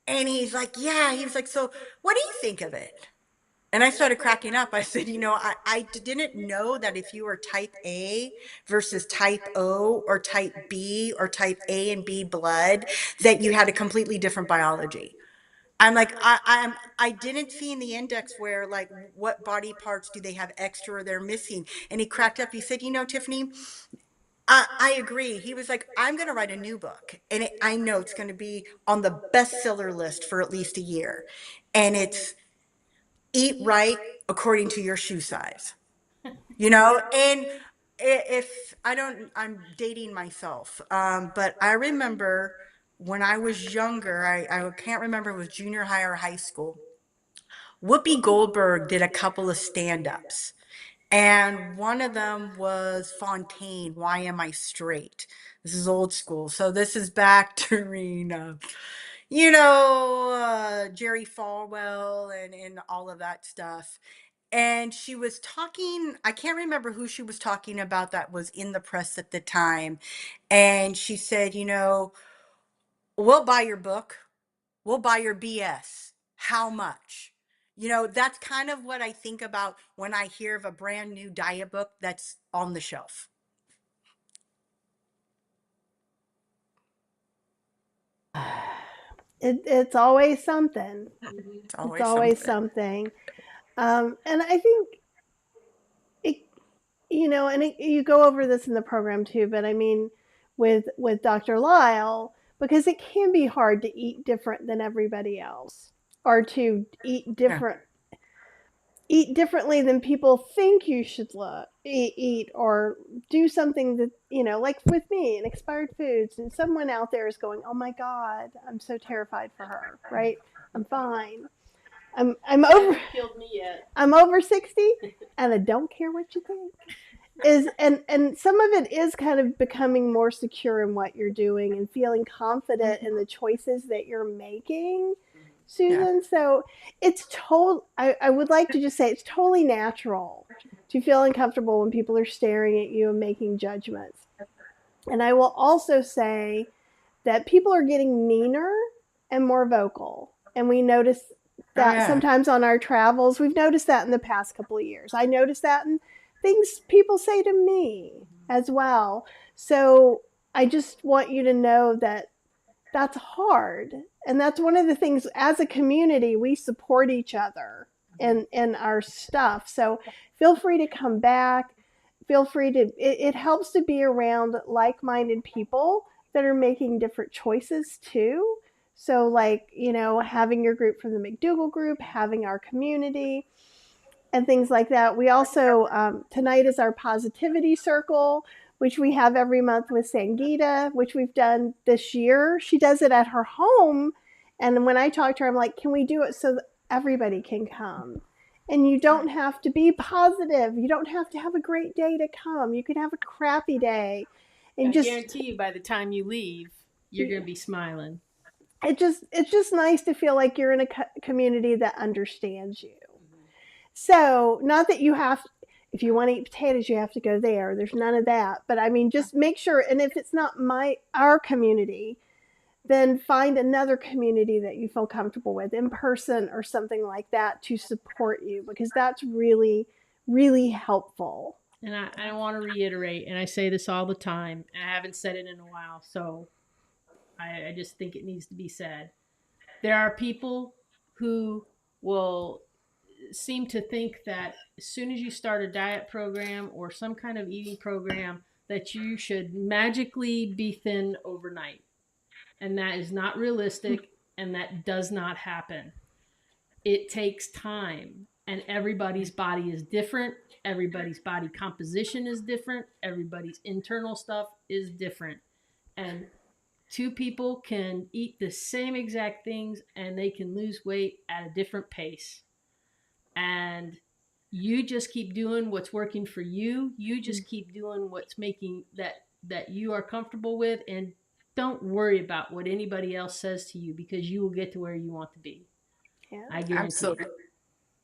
And he's like, yeah. He was like, so what do you think of it? And I started cracking up. I said, I didn't know that if you were type A versus type O or type B or type A and B blood, that you had a completely different biology. I'm like, I didn't see in the index where like what body parts do they have extra or they're missing. And he cracked up. He said, Tiffany, I agree. He was like, I'm going to write a new book, and I know it's going to be on the bestseller list for at least a year. And it's Eat Right According to Your Shoe Size, And if I don't, I'm dating myself, but I remember when I was younger, I can't remember if it was junior high or high school. Whoopi Goldberg did a couple of stand ups. And one of them was Fontaine, Why Am I Straight? This is old school. So this is back during, Jerry Falwell and all of that stuff. And she was talking, I can't remember who she was talking about that was in the press at the time. And she said, we'll buy your book. We'll buy your BS. How much? That's kind of what I think about when I hear of a brand new diet book that's on the shelf. it's always something. It's It's always always something. something. And I think it, you go over this in the program too, but I mean, with Dr. Lyle, because it can be hard to eat different than everybody else, or to Yeah. eat differently than people think you should eat, or do something that, like with me and expired foods, and someone out there is going, oh my god, I'm so terrified for her, right? I'm fine. I'm over Killed me yet. I'm over 60 and I don't care what you think. And some of it is kind of becoming more secure in what you're doing and feeling confident in the choices that you're making, Yeah. Susan. So I would like to just say it's totally natural to feel uncomfortable when people are staring at you and making judgments. And I will also say that people are getting meaner and more vocal. And we notice Oh, that yeah. sometimes on our travels. We've noticed that in the past couple of years. I noticed that in things people say to me as well. So I just want you to know that that's hard. And that's one of the things, as a community, we support each other in our stuff. So feel free to come back. Feel free to, it helps to be around like minded people that are making different choices too. So, like, having your group from the McDougall group, having our community, and things like that. We also, tonight is our positivity circle, which we have every month with Sangeeta, which we've done this year. She does it at her home. And when I talk to her, I'm like, can we do it so that everybody can come? And you don't have to be positive. You don't have to have a great day to come. You can have a crappy day. And I just, guarantee you by the time you leave, you're going to be smiling. it's just nice to feel like you're in a community that understands you. So, not that you have, if you want to eat potatoes, you have to go there. There's none of that. But I mean, just make sure. And if it's not our community, then find another community that you feel comfortable with in person or something like that to support you, because that's really, really helpful. And I want to reiterate, and I say this all the time, and I haven't said it in a while. So I just think it needs to be said. There are people who will seem to think that as soon as you start a diet program or some kind of eating program, that you should magically be thin overnight. And that is not realistic, and that does not happen. It takes time, and everybody's body is different. Everybody's body composition is different. Everybody's internal stuff is different. And two people can eat the same exact things and they can lose weight at a different pace. And you just keep doing what's working for you. You just keep doing what's making that you are comfortable with, and don't worry about what anybody else says to you, because you will get to where you want to be. Yeah. I guarantee it. Absolutely.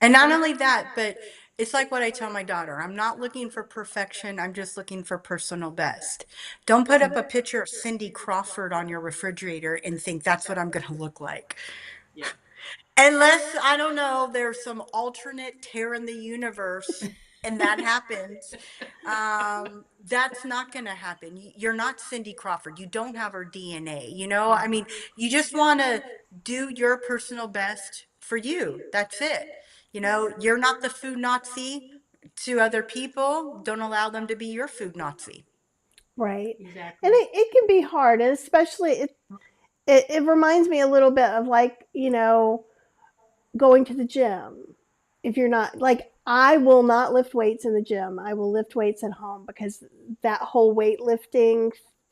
And not only that, but it's like what I tell my daughter. I'm not looking for perfection. I'm just looking for personal best. Don't put up a picture of Cindy Crawford on your refrigerator and think that's what I'm going to look like. Yeah. Unless, I don't know, there's some alternate tear in the universe and that happens. That's not going to happen. You're not Cindy Crawford. You don't have her DNA. I mean, you just want to do your personal best for you. That's it. You're not the food Nazi to other people. Don't allow them to be your food Nazi. Right. And Exactly. it can be hard, and especially it reminds me a little bit of, like, going to the gym. If you're not, like, I will not lift weights in the gym. I will lift weights at home, because that whole weightlifting,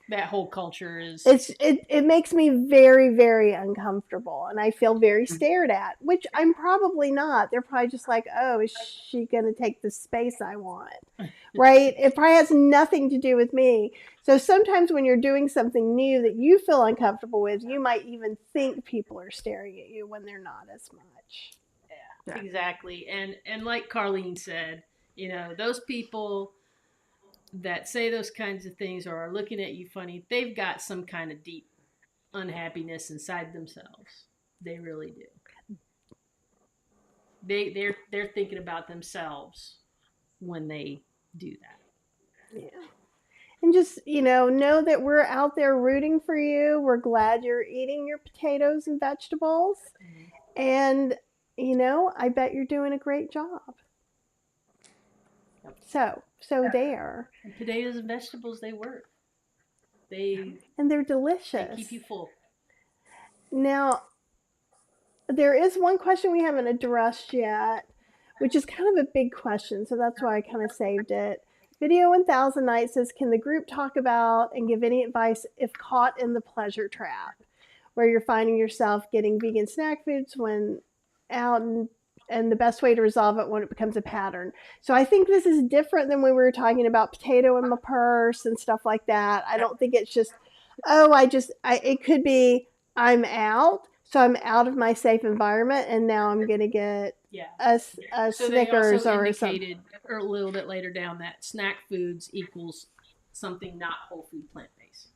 That whole culture is. it makes me very, very uncomfortable, and I feel very stared at, which I'm probably not. They're probably just like, oh, is she going to take the space I want? Right? It probably has nothing to do with me. So sometimes when you're doing something new that you feel uncomfortable with, you might even think people are staring at you when they're not as much. Yeah, exactly. And like Carlene said, those people that say those kinds of things or are looking at you funny, they've got some kind of deep unhappiness inside themselves. They really do. They're thinking about themselves when they do that. Yeah. And just, know that we're out there rooting for you. We're glad you're eating your potatoes and vegetables. Mm-hmm. And, I bet you're doing a great job. Yep. So there. And potatoes and vegetables, they work. They And they're they keep delicious. you full. Now, there is one question we haven't addressed yet, which is kind of a big question, so that's why I kind of saved it. Video 1000 Night says, can the group talk about and give any advice if caught in the pleasure trap, where you're finding yourself getting vegan snack foods when out, and the best way to resolve it when it becomes a pattern? So I think this is different than when we were talking about potato in my purse and stuff like that. I don't think it's just, oh, it could be, I'm out, so I'm out of my safe environment, and now I'm going to get Yeah. a So they also Snickers or something. indicated a little bit later down that snack foods equals something not whole food plant based.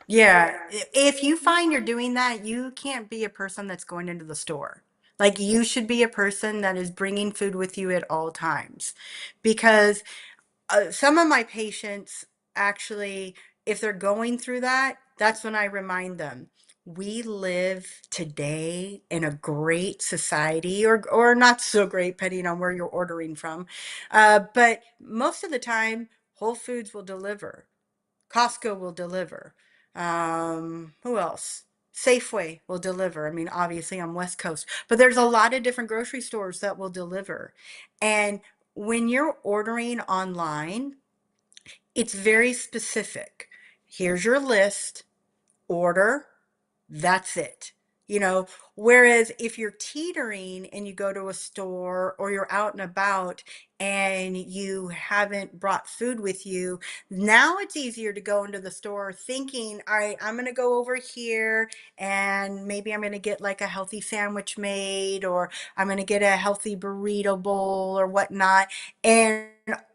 Yeah. If you find you're doing that, you can't be a person that's going into the store. Like, you should be a person that is bringing food with you at all times. Because some of my patients actually, if they're going through that, that's when I remind them. We live today in a great society, or not so great, depending on where you're ordering from. But most of the time, Whole Foods will deliver. Costco will deliver. Who else? Safeway will deliver. I mean, obviously I'm West Coast, but there's a lot of different grocery stores that will deliver. And when you're ordering online, it's very specific. Here's your list, order, that's it. Whereas if you're teetering and you go to a store or you're out and about and you haven't brought food with you, now it's easier to go into the store thinking, all right, I'm going to go over here and maybe I'm going to get like a healthy sandwich made, or I'm going to get a healthy burrito bowl or whatnot. And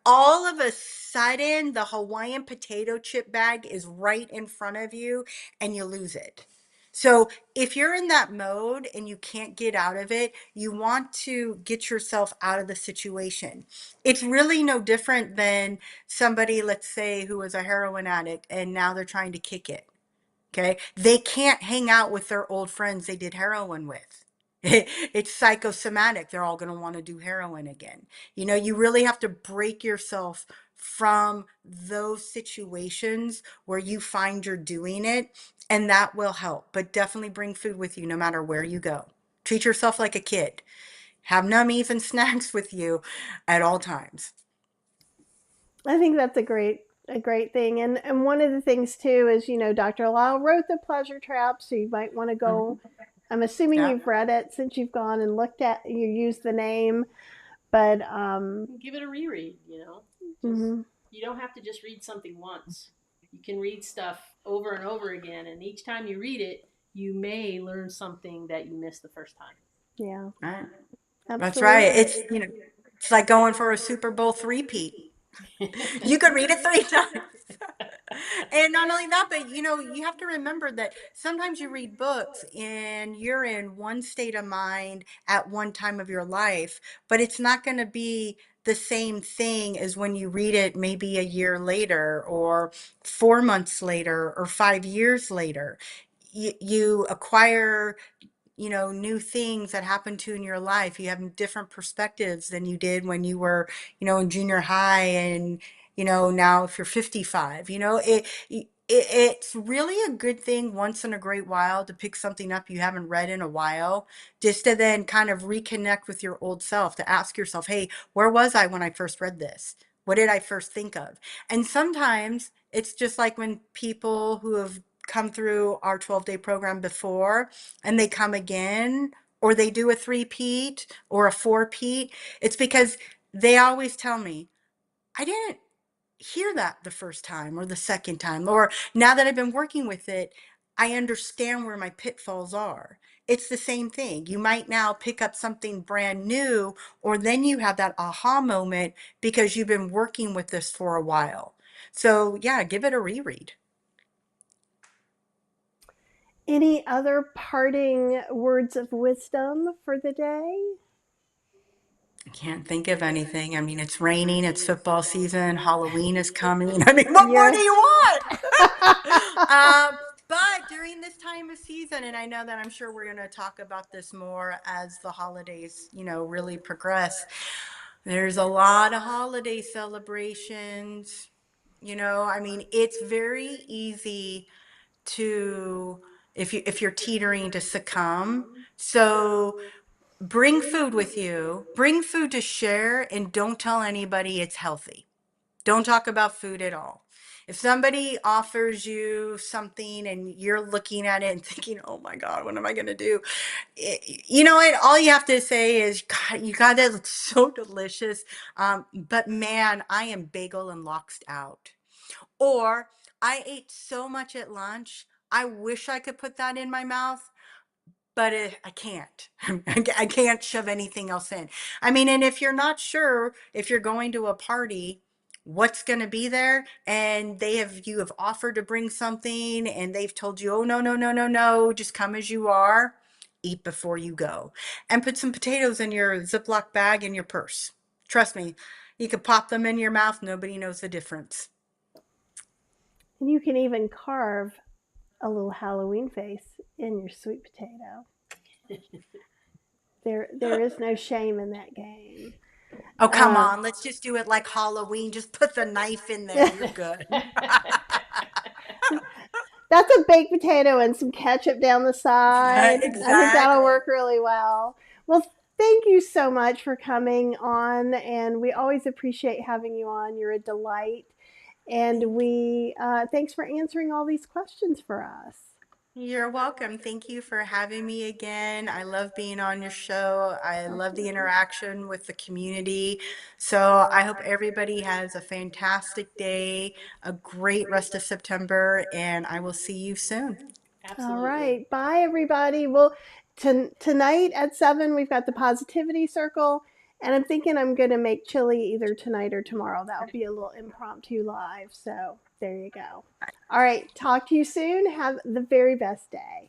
all of a sudden, the Hawaiian potato chip bag is right in front of you and you lose it. So if you're in that mode and you can't get out of it, you want to get yourself out of the situation. It's really no different than somebody, let's say, who was a heroin addict and now they're trying to kick it. Okay. They can't hang out with their old friends they did heroin with. It's psychosomatic. They're all going to want to do heroin again. You really have to break yourself from those situations where you find you're doing it, and that will help. But definitely bring food with you no matter where you go. Treat yourself like a kid. Have nummies and snacks with you at all times. I think that's a great thing. And one of the things too is, Dr. Lyle wrote The Pleasure Trap, so you might want to go. Mhm. I'm assuming Yeah. you've read it since you've gone and looked at you used the name, but Give it a reread, you know. Just mhm, you don't have to just read something once. You can read stuff over and over again, and each time you read it, you may learn something that you missed the first time. yeah, Right. That's right. absolutely. It's like going for a Super Bowl three-peat. You could read it three times. And not only that, but you have to remember that sometimes you read books and you're in one state of mind at one time of your life, but it's not going to be the same thing as when you read it maybe a year later or 4 months later or 5 years later. You acquire new things that happen to you in your life. You have different perspectives than you did when you were, in junior high, and now if you're 55, it's really a good thing once in a great while to pick something up you haven't read in a while, just to then kind of reconnect with your old self, to ask yourself, hey, where was I when I first read this? What did I first think of? And sometimes it's just like when people who have come through our 12-day program before and they come again, or they do a three-peat or a four-peat, it's because they always tell me, I didn't hear that the first time or the second time, or now that I've been working with it, I understand where my pitfalls are. It's the same thing. You might now pick up something brand new, or then you have that aha moment because you've been working with this for a while. So, yeah, give it a reread. Any other parting words of wisdom for the day? I can't think of anything. I mean, it's raining, it's football season, Halloween is coming. I mean, what more do You're you want? um, but during this time of season, and I know that I'm sure we're going to talk about this more as the holidays, really progress. There's a lot of holiday celebrations. I mean, it's very easy to, if you're teetering, to succumb. So bring food with you, bring food to share, and don't tell anybody it's healthy. Don't talk about food at all. If somebody offers you something and you're looking at it and thinking, oh my God, what am I going to do? You know what? All you have to say is, God, you got that looks so delicious. But man, I am bagel and loxed out. Or I ate so much at lunch. I wish I could put that in my mouth, but I can't. I can't shove anything else in. I mean, and if you're not sure if you're going to a party, what's going to be there, and you have offered to bring something, and they've told you, oh no, no, no, no, no, just come as you are. Eat before you go, and put some potatoes in your Ziploc bag in your purse. Trust me, you could pop them in your mouth. Nobody knows the difference. and you can even carve a little Halloween face in your sweet potato. There is no shame in that game. Oh, come Uh, on. Let's just do it like Halloween. Just put the knife in there. You're good. that's a baked potato and some ketchup down the side. I think that'll Exactly. work really well. Well, thank you so much for coming on, and we always appreciate having you on. You're a delight, and we thanks for answering all these questions for us. You're welcome. Thank you for having me again. I love being on your show. I love the interaction with the community. So I hope everybody has a fantastic day, a great rest of September, and I will see you soon. All Absolutely. right, bye everybody. Well, tonight at 7 we've got the positivity circle, and I'm thinking I'm going to make chili either tonight or tomorrow. That'll be a little impromptu live. So there you go. All right, talk to you soon. Have the very best day.